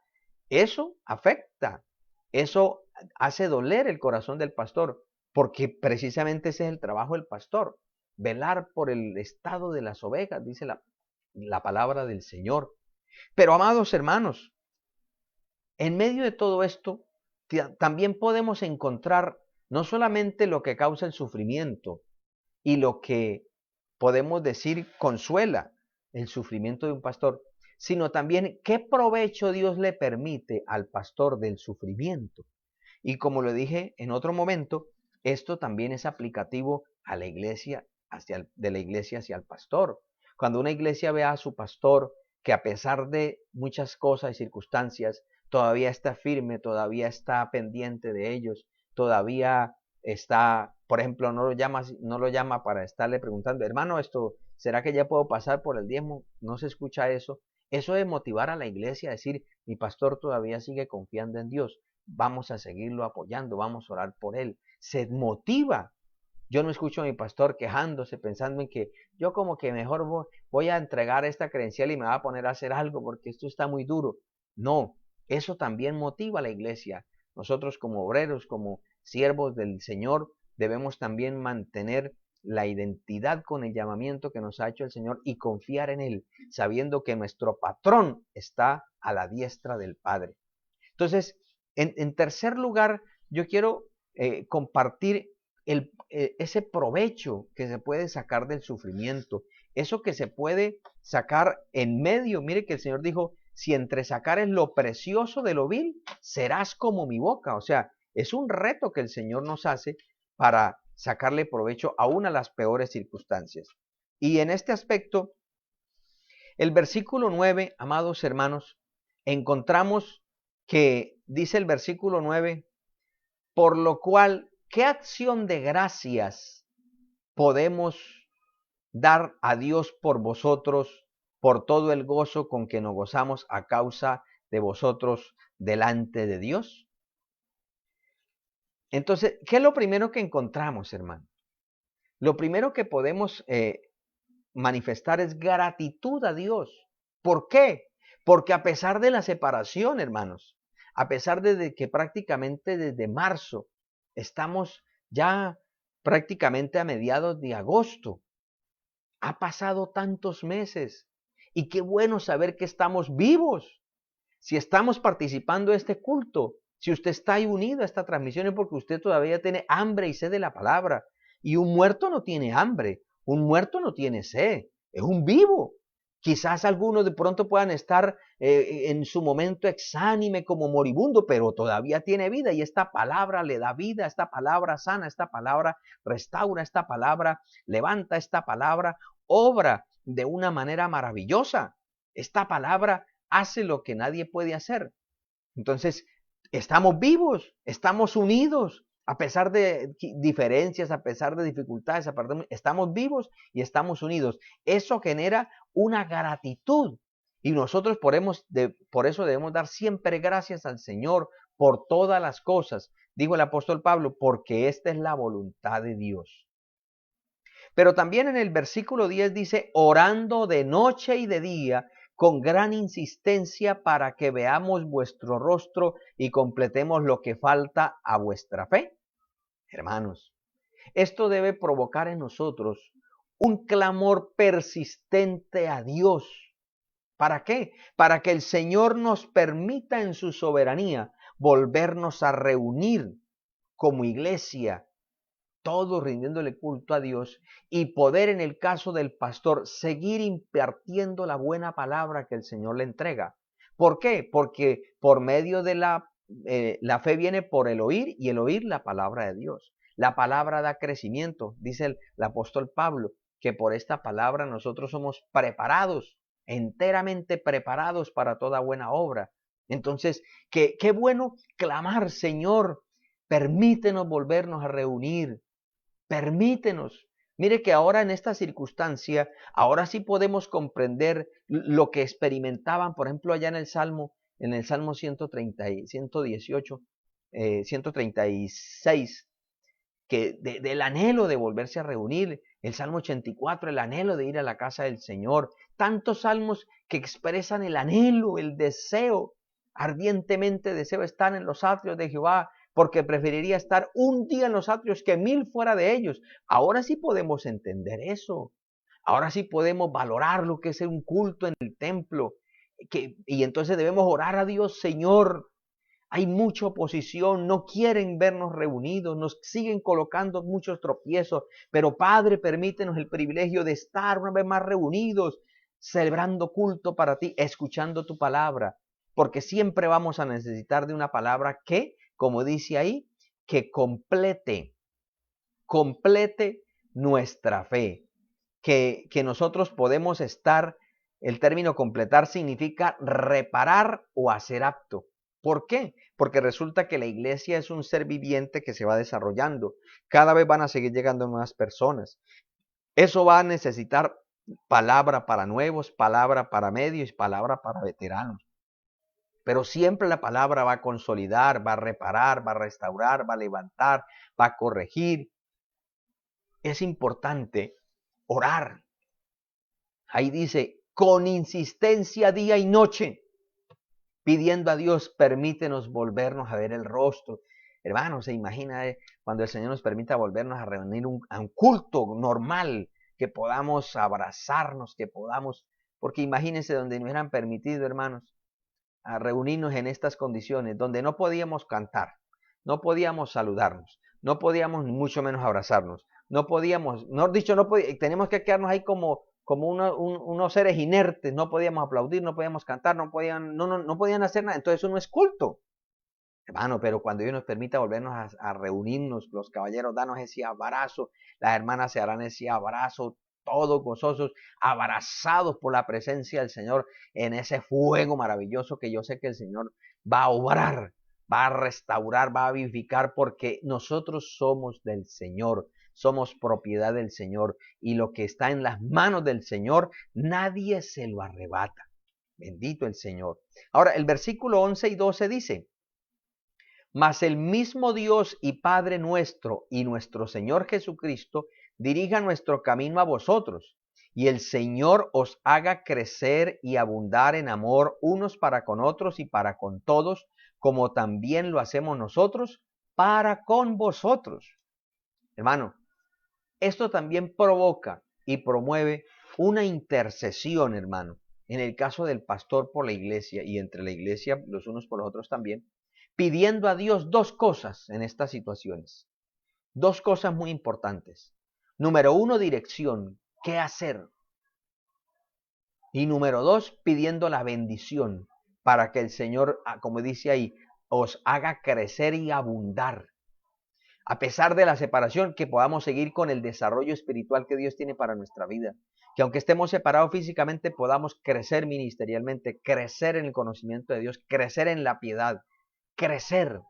S1: eso afecta, eso hace doler el corazón del pastor, porque precisamente ese es el trabajo del pastor, velar por el estado de las ovejas, dice la palabra del Señor. Pero amados hermanos, en medio de todo esto, también podemos encontrar no solamente lo que causa el sufrimiento y lo que podemos decir consuela el sufrimiento de un pastor, sino también qué provecho Dios le permite al pastor del sufrimiento. Y como lo dije en otro momento, esto también es aplicativo a la iglesia, de la iglesia hacia el pastor. Cuando una iglesia ve a su pastor que a pesar de muchas cosas y circunstancias, todavía está firme, todavía está pendiente de ellos, todavía está, por ejemplo, no lo llama para estarle preguntando, hermano, ¿será que ya puedo pasar por el diezmo? No se escucha eso. Eso es motivar a la iglesia a decir, mi pastor todavía sigue confiando en Dios, vamos a seguirlo apoyando, vamos a orar por él. Se motiva. Yo no escucho a mi pastor quejándose, pensando en que yo como que mejor voy a entregar esta credencial y me va a poner a hacer algo porque esto está muy duro. No, eso también motiva a la iglesia. Nosotros como obreros, como siervos del Señor, debemos también mantener la identidad con el llamamiento que nos ha hecho el Señor y confiar en Él, sabiendo que nuestro patrón está a la diestra del Padre. Entonces, en tercer lugar, yo quiero compartir ese provecho que se puede sacar del sufrimiento, eso que se puede sacar en medio. Mire que el Señor dijo, si entre sacares lo precioso de lo vil, serás como mi boca. O sea, es un reto que el Señor nos hace para sacarle provecho aún a las peores circunstancias. Y en este aspecto, el versículo 9, amados hermanos, encontramos que dice el versículo 9, por lo cual, ¿qué acción de gracias podemos dar a Dios por vosotros, por todo el gozo con que nos gozamos a causa de vosotros delante de Dios? Entonces, ¿qué es lo primero que encontramos, hermano? Lo primero que podemos manifestar es gratitud a Dios. ¿Por qué? Porque a pesar de la separación, hermanos, a pesar de que prácticamente desde marzo estamos ya prácticamente a mediados de agosto, ha pasado tantos meses y qué bueno saber que estamos vivos. Si estamos participando de este culto, Si usted está ahí unido a esta transmisión es porque usted todavía tiene hambre y sed de la palabra. Y un muerto no tiene hambre, un muerto no tiene sed, es un vivo. Quizás algunos de pronto puedan estar en su momento exánime como moribundo, pero todavía tiene vida y esta palabra le da vida, esta palabra sana, esta palabra restaura, esta palabra levanta, esta palabra obra de una manera maravillosa. Esta palabra hace lo que nadie puede hacer. Entonces, estamos vivos, estamos unidos, a pesar de diferencias, a pesar de dificultades, estamos vivos y estamos unidos. Eso genera una gratitud y nosotros por eso debemos dar siempre gracias al Señor por todas las cosas. Dijo el apóstol Pablo, porque esta es la voluntad de Dios. Pero también en el versículo 10 dice, orando de noche y de día, con gran insistencia para que veamos vuestro rostro y completemos lo que falta a vuestra fe. Hermanos, esto debe provocar en nosotros un clamor persistente a Dios. ¿Para qué? Para que el Señor nos permita en su soberanía volvernos a reunir como iglesia, todos rindiéndole culto a Dios y poder en el caso del pastor seguir impartiendo la buena palabra que el Señor le entrega. ¿Por qué? Porque por medio de la fe viene por el oír y el oír la palabra de Dios. La palabra da crecimiento, dice el apóstol Pablo, que por esta palabra nosotros somos preparados, enteramente preparados para toda buena obra. Entonces, qué bueno clamar, Señor, permítenos volvernos a reunir. Permítenos. Mire que ahora en esta circunstancia, ahora sí podemos comprender lo que experimentaban, por ejemplo, allá en el Salmo 130, 118, 136, que del anhelo de volverse a reunir, el Salmo 84, el anhelo de ir a la casa del Señor, tantos salmos que expresan el anhelo, el deseo, ardientemente deseo estar en los atrios de Jehová, porque preferiría estar un día en los atrios que 1000 fuera de ellos. Ahora sí podemos entender eso. Ahora sí podemos valorar lo que es un culto en el templo. Y entonces debemos orar a Dios, Señor. Hay mucha oposición, no quieren vernos reunidos, nos siguen colocando muchos tropiezos. Pero Padre, permítenos el privilegio de estar una vez más reunidos, celebrando culto para ti, escuchando tu palabra. Porque siempre vamos a necesitar de una palabra que, como dice ahí, que complete nuestra fe. Que nosotros podemos estar, el término completar significa reparar o hacer apto. ¿Por qué? Porque resulta que la iglesia es un ser viviente que se va desarrollando. Cada vez van a seguir llegando nuevas personas. Eso va a necesitar palabra para nuevos, palabra para medios y palabra para veteranos. Pero siempre la palabra va a consolidar, va a reparar, va a restaurar, va a levantar, va a corregir. Es importante orar. Ahí dice, con insistencia día y noche, pidiendo a Dios, permítenos volvernos a ver el rostro. Hermanos, se imagina cuando el Señor nos permita volvernos a reunir a un culto normal, que podamos abrazarnos, que podamos, porque imagínense donde nos hubieran permitido, hermanos, a reunirnos en estas condiciones, donde no podíamos cantar, no podíamos saludarnos, no podíamos ni mucho menos abrazarnos, no podíamos, teníamos que quedarnos ahí como unos seres inertes, no podíamos aplaudir, no podíamos cantar, no podían hacer nada. Entonces eso no es culto, hermano. Pero cuando Dios nos permita volvernos a reunirnos, los caballeros, danos ese abrazo, las hermanas se harán ese abrazo, todos gozosos, abrazados por la presencia del Señor en ese fuego maravilloso que yo sé que el Señor va a obrar, va a restaurar, va a vivificar, porque nosotros somos del Señor. Somos propiedad del Señor y lo que está en las manos del Señor, nadie se lo arrebata. Bendito el Señor. Ahora, el versículo 11 y 12 dice, mas el mismo Dios y Padre nuestro y nuestro Señor Jesucristo dirija nuestro camino a vosotros, y el Señor os haga crecer y abundar en amor unos para con otros y para con todos, como también lo hacemos nosotros para con vosotros. Hermano, esto también provoca y promueve una intercesión, hermano, en el caso del pastor por la iglesia y entre la iglesia los unos por los otros también, pidiendo a Dios dos cosas en estas situaciones. Dos cosas muy importantes. Número uno, dirección. ¿Qué hacer? Y número dos, pidiendo la bendición para que el Señor, como dice ahí, os haga crecer y abundar. A pesar de la separación, que podamos seguir con el desarrollo espiritual que Dios tiene para nuestra vida. Que aunque estemos separados físicamente, podamos crecer ministerialmente, crecer en el conocimiento de Dios, crecer en la piedad, crecer.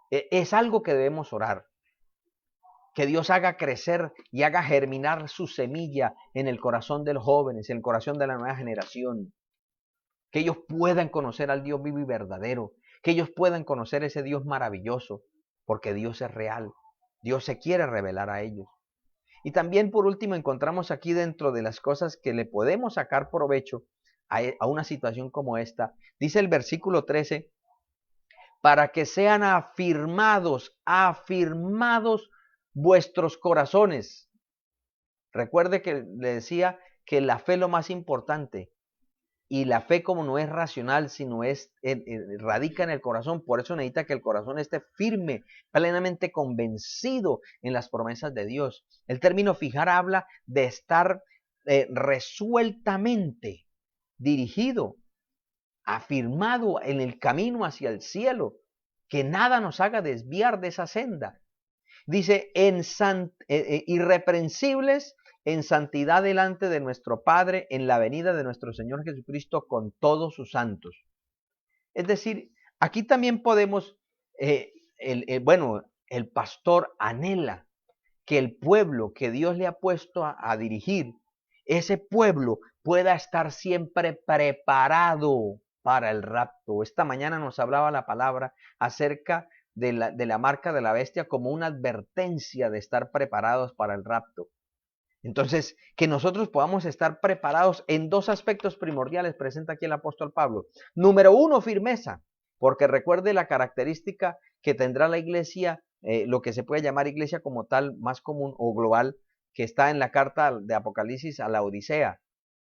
S1: Es algo que debemos orar. Que Dios haga crecer y haga germinar su semilla en el corazón de los jóvenes, en el corazón de la nueva generación. Que ellos puedan conocer al Dios vivo y verdadero. Que ellos puedan conocer ese Dios maravilloso, porque Dios es real. Dios se quiere revelar a ellos. Y también por último encontramos aquí dentro de las cosas que le podemos sacar provecho a una situación como esta. Dice el versículo 13, para que sean afirmados vuestros corazones. Recuerde que le decía que la fe es lo más importante. Y la fe, como no es racional, sino radica en el corazón. Por eso necesita que el corazón esté firme, plenamente convencido en las promesas de Dios. El término fijar habla de estar resueltamente dirigido, afirmado en el camino hacia el cielo, que nada nos haga desviar de esa senda. Dice, irreprensibles en santidad delante de nuestro Padre en la venida de nuestro Señor Jesucristo con todos sus santos. Es decir, aquí también podemos, el pastor anhela que el pueblo que Dios le ha puesto a dirigir, ese pueblo pueda estar siempre preparado para el rapto. Esta mañana nos hablaba la palabra acerca de la marca de la bestia como una advertencia de estar preparados para el rapto. Entonces, que nosotros podamos estar preparados en dos aspectos primordiales, presenta aquí el apóstol Pablo. Número uno, firmeza, porque recuerde la característica que tendrá la iglesia, lo que se puede llamar iglesia como tal, más común o global, que está en la carta de Apocalipsis a la Odisea,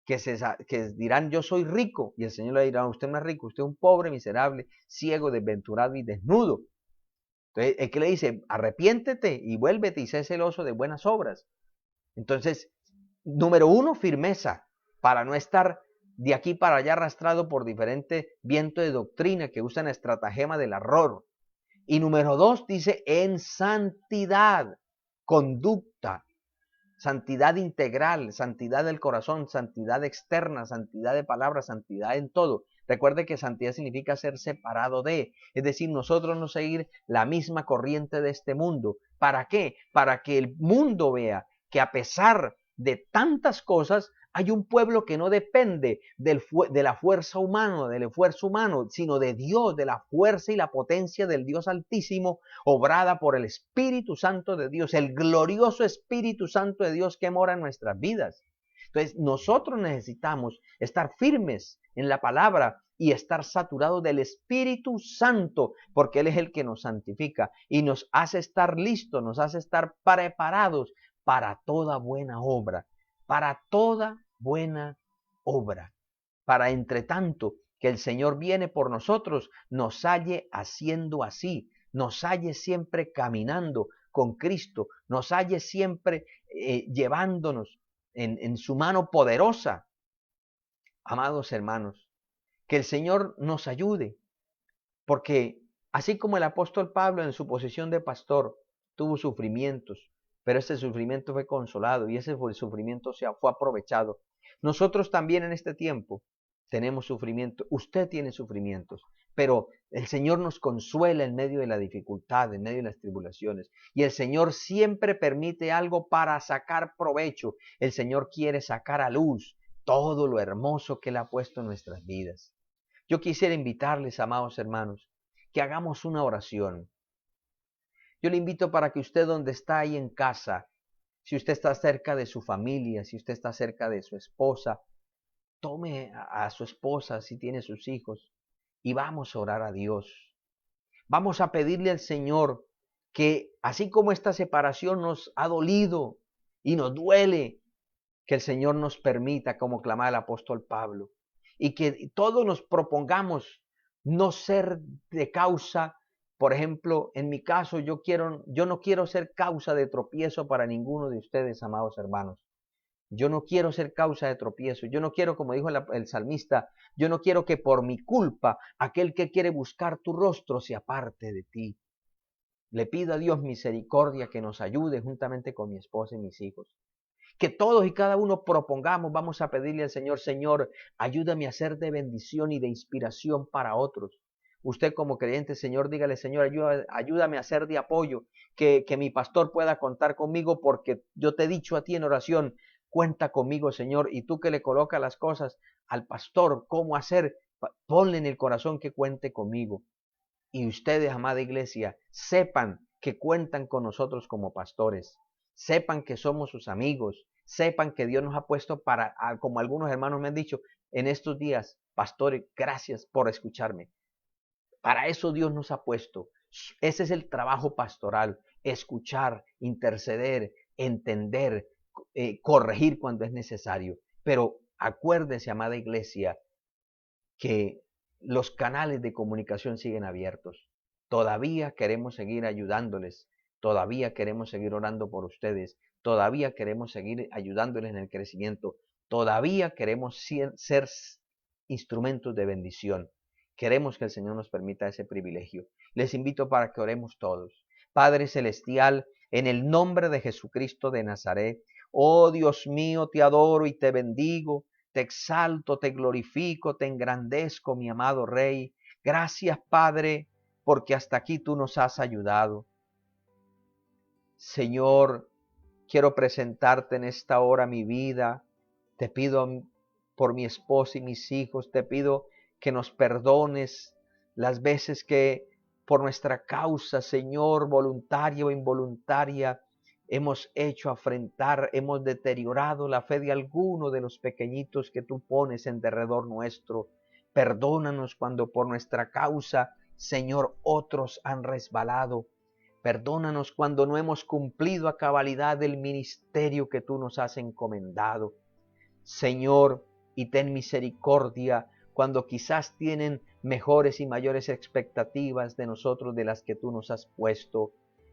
S1: que dirán, yo soy rico, y el Señor le dirá, usted no es rico, usted es un pobre, miserable, ciego, desventurado y desnudo. Entonces, el que le dice, arrepiéntete y vuélvete y sé celoso de buenas obras. Entonces, número uno, firmeza, para no estar de aquí para allá arrastrado por diferentes vientos de doctrina que usan estratagema del error. Y número dos, dice, en santidad, conducta, santidad integral, santidad del corazón, santidad externa, santidad de palabra, santidad en todo. Recuerde que santidad significa ser separado de, es decir, nosotros no seguir la misma corriente de este mundo. ¿Para qué? Para que el mundo vea que a pesar de tantas cosas, hay un pueblo que no depende de la fuerza humana, del esfuerzo humano, sino de Dios, de la fuerza y la potencia del Dios Altísimo, obrada por el Espíritu Santo de Dios, el glorioso Espíritu Santo de Dios que mora en nuestras vidas. Entonces, nosotros necesitamos estar firmes en la palabra y estar saturados del Espíritu Santo, porque Él es el que nos santifica y nos hace estar listos, nos hace estar preparados para toda buena obra, para toda buena obra, para entre tanto que el Señor viene por nosotros, nos halle haciendo así, nos halle siempre caminando con Cristo, nos halle siempre llevándonos en su mano poderosa. Amados hermanos, que el Señor nos ayude, porque así como el apóstol Pablo en su posición de pastor tuvo sufrimientos, pero ese sufrimiento fue consolado y ese sufrimiento fue aprovechado. Nosotros también en este tiempo tenemos sufrimiento, usted tiene sufrimientos, pero el Señor nos consuela en medio de la dificultad, en medio de las tribulaciones. Y el Señor siempre permite algo para sacar provecho. El Señor quiere sacar a luz todo lo hermoso que Él ha puesto en nuestras vidas. Yo quisiera invitarles, amados hermanos, que hagamos una oración. Yo le invito para que usted donde está ahí en casa, si usted está cerca de su familia, si usted está cerca de su esposa, tome a su esposa si tiene sus hijos y vamos a orar a Dios. Vamos a pedirle al Señor que así como esta separación nos ha dolido y nos duele, que el Señor nos permita, como clamaba el apóstol Pablo, y que todos nos propongamos no ser de causa Por ejemplo, en mi caso, yo no quiero ser causa de tropiezo para ninguno de ustedes, amados hermanos. Yo no quiero ser causa de tropiezo. Yo no quiero, como dijo el salmista, yo no quiero que por mi culpa aquel que quiere buscar tu rostro se aparte de ti. Le pido a Dios misericordia que nos ayude juntamente con mi esposa y mis hijos. Que todos y cada uno propongamos, vamos a pedirle al Señor, Señor, ayúdame a ser de bendición y de inspiración para otros. Usted como creyente, Señor, dígale, Señor, ayúdame a ser de apoyo, que mi pastor pueda contar conmigo, porque yo te he dicho a ti en oración, cuenta conmigo, Señor, y tú que le colocas las cosas al pastor, cómo hacer, ponle en el corazón que cuente conmigo. Y ustedes, amada iglesia, sepan que cuentan con nosotros como pastores. Sepan que somos sus amigos. Sepan que Dios nos ha puesto para, como algunos hermanos me han dicho en estos días, pastores, gracias por escucharme. Para eso Dios nos ha puesto. Ese es el trabajo pastoral, escuchar, interceder, entender, corregir cuando es necesario. Pero acuérdense, amada iglesia, que los canales de comunicación siguen abiertos. Todavía queremos seguir ayudándoles, todavía queremos seguir orando por ustedes, todavía queremos seguir ayudándoles en el crecimiento, todavía queremos ser instrumentos de bendición. Queremos que el Señor nos permita ese privilegio. Les invito para que oremos todos. Padre Celestial, en el nombre de Jesucristo de Nazaret, oh Dios mío, te adoro y te bendigo. Te exalto, te glorifico, te engrandezco, mi amado Rey. Gracias, Padre, porque hasta aquí tú nos has ayudado. Señor, quiero presentarte en esta hora mi vida. Te pido por mi esposa y mis hijos, te pido que nos perdones las veces que por nuestra causa, Señor, voluntaria o involuntaria, hemos hecho afrentar, hemos deteriorado la fe de alguno de los pequeñitos que tú pones en derredor nuestro. Perdónanos cuando por nuestra causa, Señor, otros han resbalado. Perdónanos cuando no hemos cumplido a cabalidad el ministerio que tú nos has encomendado. Señor, y ten misericordia cuando quizás tienen mejores y mayores expectativas de nosotros de las que tú nos has puesto.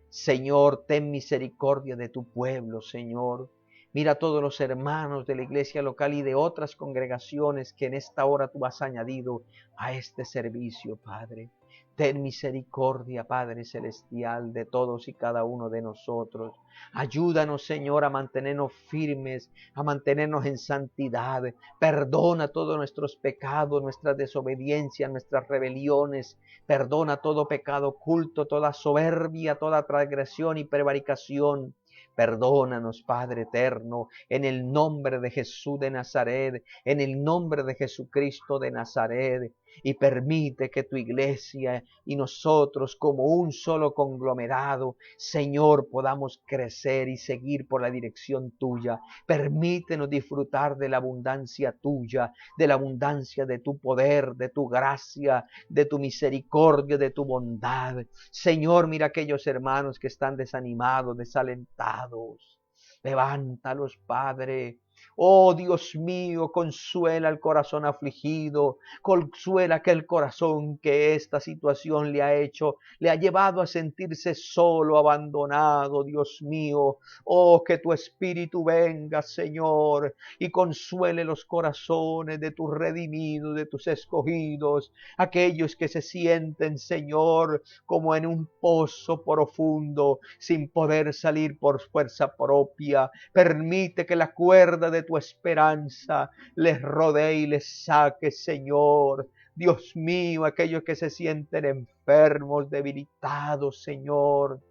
S1: Señor, ten misericordia de tu pueblo, Señor. Mira a todos los hermanos de la iglesia local y de otras congregaciones que en esta hora tú has añadido a este servicio, Padre. Ten misericordia, Padre Celestial, de todos y cada uno de nosotros. Ayúdanos, Señor, a mantenernos firmes, a mantenernos en santidad. Perdona todos nuestros pecados, nuestras desobediencias, nuestras rebeliones. Perdona todo pecado oculto, toda soberbia, toda transgresión y prevaricación. Perdónanos, Padre eterno, en el nombre de Jesús de Nazaret, en el nombre de Jesucristo de Nazaret, y permite que tu iglesia y nosotros como un solo conglomerado, Señor, podamos crecer y seguir por la dirección tuya. Permítenos disfrutar de la abundancia tuya, de la abundancia de tu poder, de tu gracia, de tu misericordia, de tu bondad. Señor, mira aquellos hermanos que están desanimados, desalentados. Levántalos, Padre. Oh Dios mío, consuela el corazón afligido, consuela aquel corazón que esta situación le ha llevado a sentirse solo, abandonado, Dios mío. Oh, que tu espíritu venga, Señor, y consuele los corazones de tus redimidos, de tus escogidos, aquellos que se sienten, Señor, como en un pozo profundo, sin poder salir por fuerza propia. Permite que la cuerda de tu esperanza les rodee y les saque, Señor. Dios mío, aquellos que se sienten enfermos, debilitados, Señor.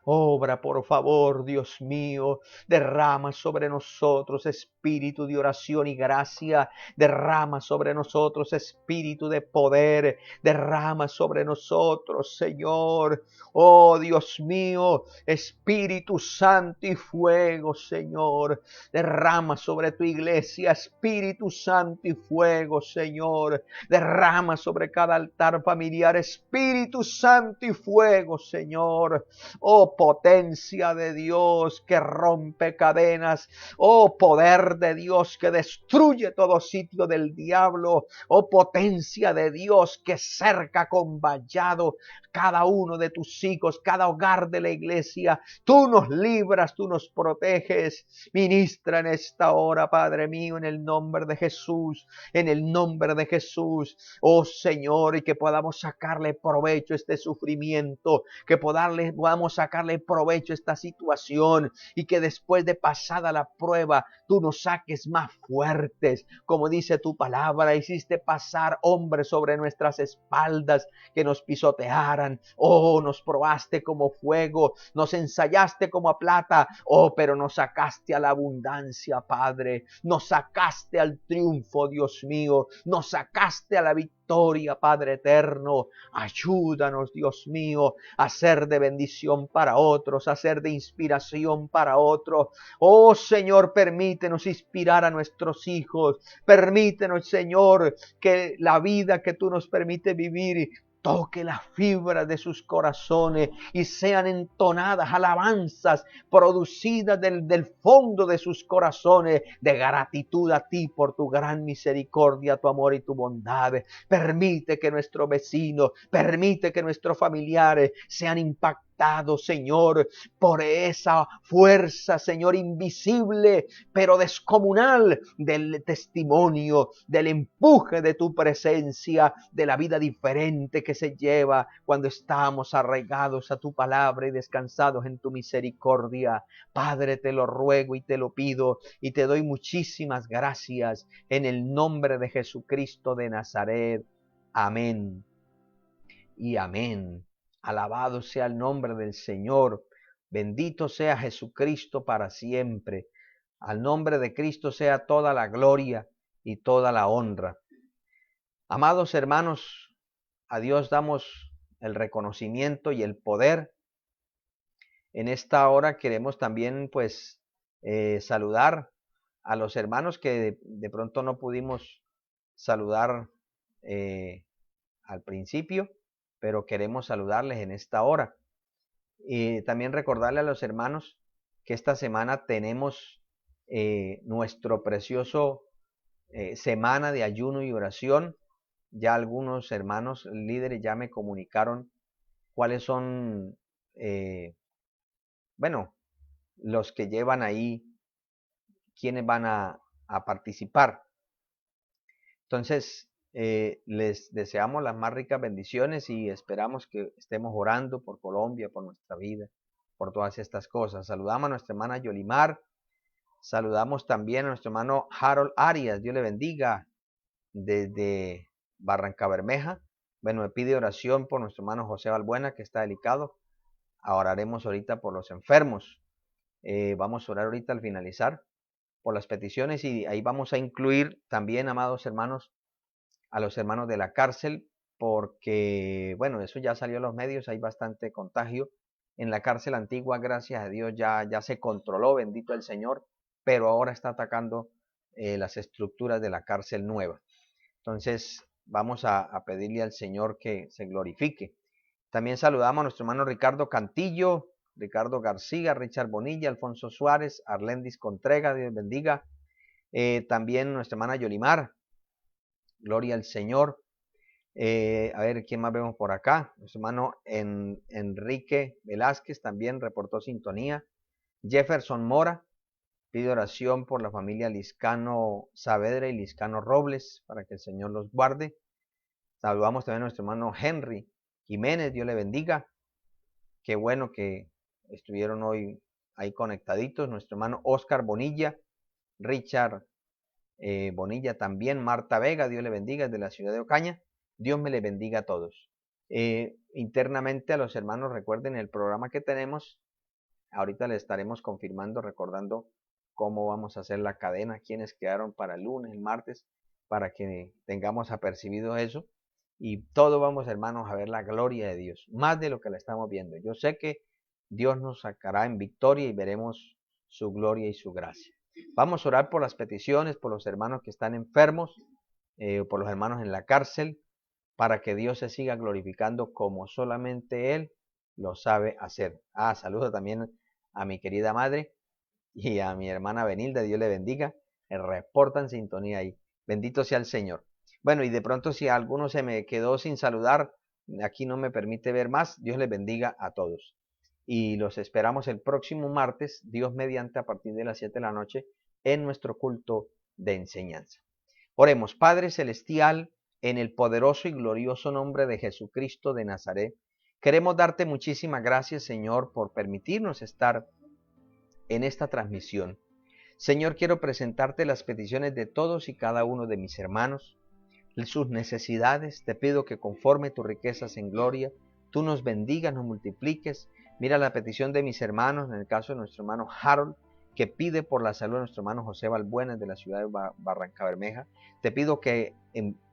S1: Obra, por favor, Dios mío, derrama sobre nosotros espíritu de oración y gracia, derrama sobre nosotros espíritu de poder, derrama sobre nosotros, Señor, oh Dios mío, Espíritu Santo y fuego, Señor, derrama sobre tu iglesia, Espíritu Santo y fuego, Señor, derrama sobre cada altar familiar, Espíritu Santo y fuego, Señor, oh Oh potencia de Dios que rompe cadenas. Oh poder de Dios que destruye todo sitio del diablo. Oh potencia de Dios que cerca con vallado cada uno de tus hijos, cada hogar de la iglesia. Tú nos libras, tú nos proteges. Ministra en esta hora, Padre mío, en el nombre de Jesús, en el nombre de Jesús. Oh Señor, y que podamos sacarle provecho a este sufrimiento, que podamos sacarle provecho a esta situación, y que después de pasada la prueba, tú nos saques más fuertes. Como dice tu palabra, hiciste pasar hombres sobre nuestras espaldas que nos pisotearan. Oh, nos probaste como fuego, nos ensayaste como a plata. Oh, pero nos sacaste a la abundancia, Padre. Nos sacaste al triunfo, Dios mío. Nos sacaste a la victoria, Padre eterno. Ayúdanos, Dios mío, a ser de bendición para otros, a ser de inspiración para otros. Oh, Señor, permítenos inspirar a nuestros hijos. Permítenos, Señor, que la vida que tú nos permites vivir toque las fibras de sus corazones y sean entonadas alabanzas producidas del fondo de sus corazones de gratitud a ti por tu gran misericordia, tu amor y tu bondad. Permite que nuestros vecinos, permite que nuestros familiares sean impactados, Señor, por esa fuerza, Señor, invisible, pero descomunal del testimonio, del empuje de tu presencia, de la vida diferente que se lleva cuando estamos arraigados a tu palabra y descansados en tu misericordia. Padre, te lo ruego y te lo pido y te doy muchísimas gracias en el nombre de Jesucristo de Nazaret. Amén y amén. Alabado sea el nombre del Señor. Bendito sea Jesucristo para siempre. Al nombre de Cristo sea toda la gloria y toda la honra. Amados hermanos, a Dios damos el reconocimiento y el poder. En esta hora queremos también saludar a los hermanos que de pronto no pudimos saludar al principio, pero queremos saludarles en esta hora. Y también recordarle a los hermanos que esta semana tenemos nuestro precioso semana de ayuno y oración. Ya algunos hermanos líderes ya me comunicaron cuáles son, los que llevan ahí, quienes van a participar. Entonces, les deseamos las más ricas bendiciones y esperamos que estemos orando por Colombia, por nuestra vida, por todas estas cosas. Saludamos a nuestra hermana Yolimar, saludamos también a nuestro hermano Harold Arias, Dios le bendiga, desde Barranca Bermeja. Bueno, me pide oración por nuestro hermano José Balbuena, que está delicado. Oraremos ahorita por los enfermos. Vamos a orar ahorita al finalizar por las peticiones y ahí vamos a incluir también, amados hermanos, a los hermanos de la cárcel, porque, bueno, eso ya salió a los medios, hay bastante contagio. En la cárcel antigua, gracias a Dios, ya se controló, bendito el Señor, pero ahora está atacando las estructuras de la cárcel nueva. Entonces, vamos a pedirle al Señor que se glorifique. También saludamos a nuestro hermano Ricardo Cantillo, Ricardo García, Richard Bonilla, Alfonso Suárez, Arlendis Contrega, Dios bendiga. También nuestra hermana Yolimar, gloria al Señor. A ver, ¿quién más vemos por acá? Nuestro hermano Enrique Velázquez también reportó sintonía. Jefferson Mora pide oración por la familia Liscano Saavedra y Liscano Robles, para que el Señor los guarde. Saludamos también a nuestro hermano Henry Jiménez, Dios le bendiga. Qué bueno que estuvieron hoy ahí conectaditos. Nuestro hermano Oscar Bonilla, Richard Bonilla también, Marta Vega, Dios le bendiga, desde la ciudad de Ocaña. Dios me le bendiga a todos. Internamente a los hermanos, recuerden el programa que tenemos. Ahorita le estaremos confirmando, recordando cómo vamos a hacer la cadena, quienes quedaron para el lunes, el martes, para que tengamos apercibido eso. Y todo vamos, hermanos, a ver la gloria de Dios, más de lo que la estamos viendo. Yo sé que Dios nos sacará en victoria y veremos su gloria y su gracia. Vamos a orar por las peticiones, por los hermanos que están enfermos, por los hermanos en la cárcel, para que Dios se siga glorificando como solamente Él lo sabe hacer. Saludo también a mi querida madre y a mi hermana Benilda, Dios le bendiga. Reportan sintonía ahí. Bendito sea el Señor. Bueno, y de pronto si alguno se me quedó sin saludar, aquí no me permite ver más, Dios les bendiga a todos. Y los esperamos el próximo martes, Dios mediante, a partir de las 7 de la noche, en nuestro culto de enseñanza. Oremos, Padre Celestial, en el poderoso y glorioso nombre de Jesucristo de Nazaret, queremos darte muchísimas gracias, Señor, por permitirnos estar en esta transmisión. Señor, quiero presentarte las peticiones de todos y cada uno de mis hermanos, sus necesidades. Te pido que conforme tus riquezas en gloria, tú nos bendigas, nos multipliques. Mira la petición de mis hermanos, en el caso de nuestro hermano Harold, que pide por la salud de nuestro hermano José Balbuena de la ciudad de Barranca Bermeja. Te pido que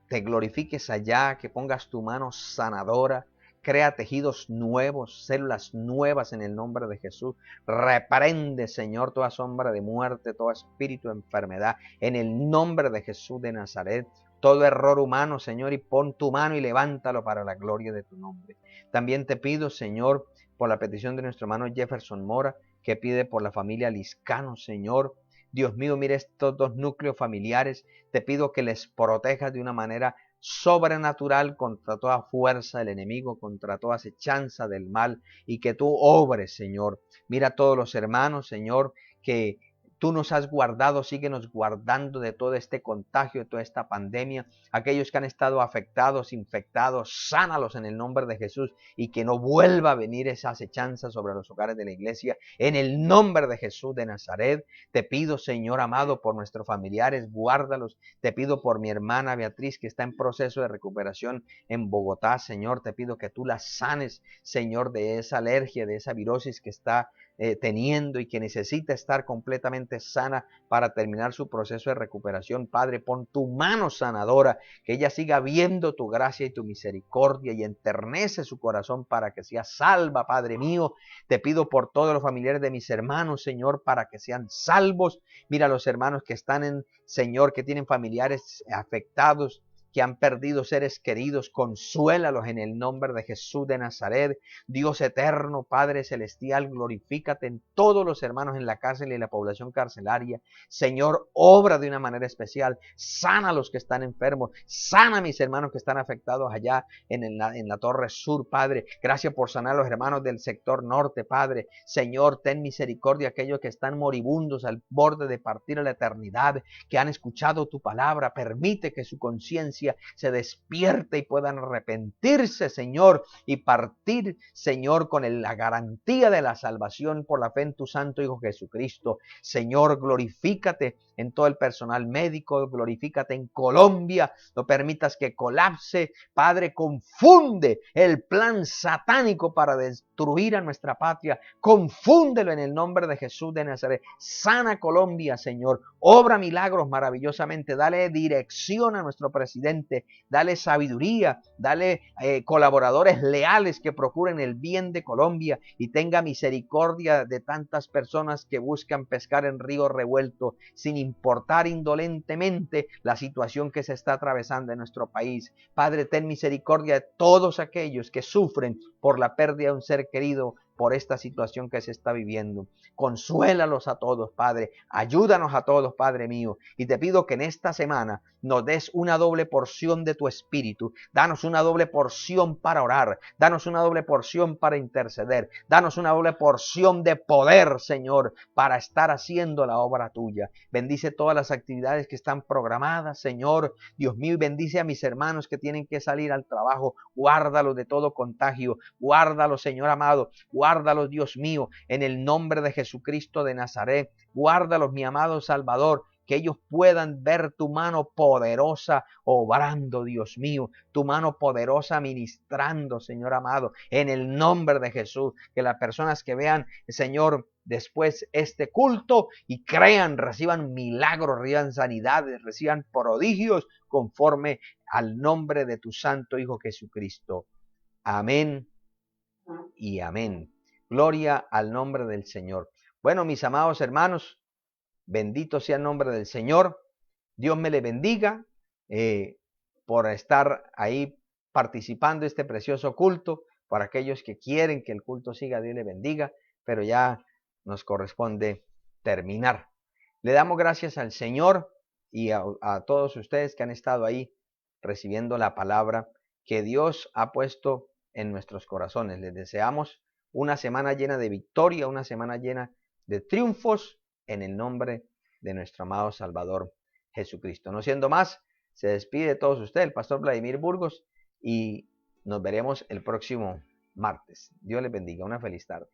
S1: te glorifiques allá, que pongas tu mano sanadora, crea tejidos nuevos, células nuevas en el nombre de Jesús. Reprende, Señor, toda sombra de muerte, todo espíritu de enfermedad, en el nombre de Jesús de Nazaret. Todo error humano, Señor, y pon tu mano y levántalo para la gloria de tu nombre. También te pido, Señor, por la petición de nuestro hermano Jefferson Mora, que pide por la familia Liscano, Señor. Dios mío, mire estos dos núcleos familiares. Te pido que les protejas de una manera sobrenatural contra toda fuerza del enemigo, contra toda acechanza del mal, y que tú obres, Señor. Mira a todos los hermanos, Señor, que tú nos has guardado, síguenos guardando de todo este contagio, de toda esta pandemia. Aquellos que han estado afectados, infectados, sánalos en el nombre de Jesús, y que no vuelva a venir esa acechanza sobre los hogares de la iglesia. En el nombre de Jesús de Nazaret, te pido, Señor amado, por nuestros familiares, guárdalos. Te pido por mi hermana Beatriz, que está en proceso de recuperación en Bogotá, Señor. Te pido que tú la sanes, Señor, de esa alergia, de esa virosis que está teniendo y que necesita estar completamente sana para terminar su proceso de recuperación. Padre, pon tu mano sanadora, que ella siga viendo tu gracia y tu misericordia, y enternece su corazón para que sea salva, Padre mío. Te pido por todos los familiares de mis hermanos, Señor, para que sean salvos. Mira a los hermanos que están Señor, que tienen familiares afectados, que han perdido seres queridos, consuélalos en el nombre de Jesús de Nazaret. Dios eterno, Padre celestial, glorifícate en todos los hermanos en la cárcel y en la población carcelaria. Señor, obra de una manera especial, sana a los que están enfermos, sana a mis hermanos que están afectados allá en la Torre Sur, Padre. Gracias por sanar a los hermanos del sector norte, Padre. Señor, ten misericordia a aquellos que están moribundos al borde de partir a la eternidad, que han escuchado tu palabra. Permite que su conciencia se despierte y puedan arrepentirse, Señor, y partir, Señor, con la garantía de la salvación por la fe en tu Santo Hijo Jesucristo. Señor, glorifícate en todo el personal médico, glorifícate en Colombia, no permitas que colapse. Padre, confunde el plan satánico para destruir a nuestra patria, confúndelo en el nombre de Jesús de Nazaret. Sana Colombia, Señor, obra milagros maravillosamente, dale dirección a nuestro presidente, dale sabiduría, dale colaboradores leales que procuren el bien de Colombia, y tenga misericordia de tantas personas que buscan pescar en río revuelto sin importar indolentemente la situación que se está atravesando en nuestro país. Padre, ten misericordia de todos aquellos que sufren por la pérdida de un ser querido, por esta situación que se está viviendo. Consuélalos a todos, Padre. Ayúdanos a todos, Padre mío. Y te pido que en esta semana nos des una doble porción de tu espíritu. Danos una doble porción para orar. Danos una doble porción para interceder. Danos una doble porción de poder, Señor, para estar haciendo la obra tuya. Bendice todas las actividades que están programadas, Señor. Dios mío, y bendice a mis hermanos que tienen que salir al trabajo. Guárdalos de todo contagio. Guárdalos, Señor amado. Guárdalos, Dios mío, en el nombre de Jesucristo de Nazaret. Guárdalos, mi amado Salvador, que ellos puedan ver tu mano poderosa obrando, Dios mío, tu mano poderosa ministrando, Señor amado, en el nombre de Jesús. Que las personas que vean, Señor, después este culto y crean, reciban milagros, reciban sanidades, reciban prodigios conforme al nombre de tu Santo Hijo Jesucristo. Amén y amén. Gloria al nombre del Señor. Bueno, mis amados hermanos, bendito sea el nombre del Señor. Dios me le bendiga por estar ahí participando de este precioso culto. Para aquellos que quieren que el culto siga, Dios les bendiga, pero ya nos corresponde terminar. Le damos gracias al Señor y a todos ustedes que han estado ahí recibiendo la palabra que Dios ha puesto en nuestros corazones. Les deseamos una semana llena de victoria, una semana llena de triunfos en el nombre de nuestro amado Salvador Jesucristo. No siendo más, se despide de todos ustedes el pastor Vladimir Burgos y nos veremos el próximo martes. Dios les bendiga. Una feliz tarde.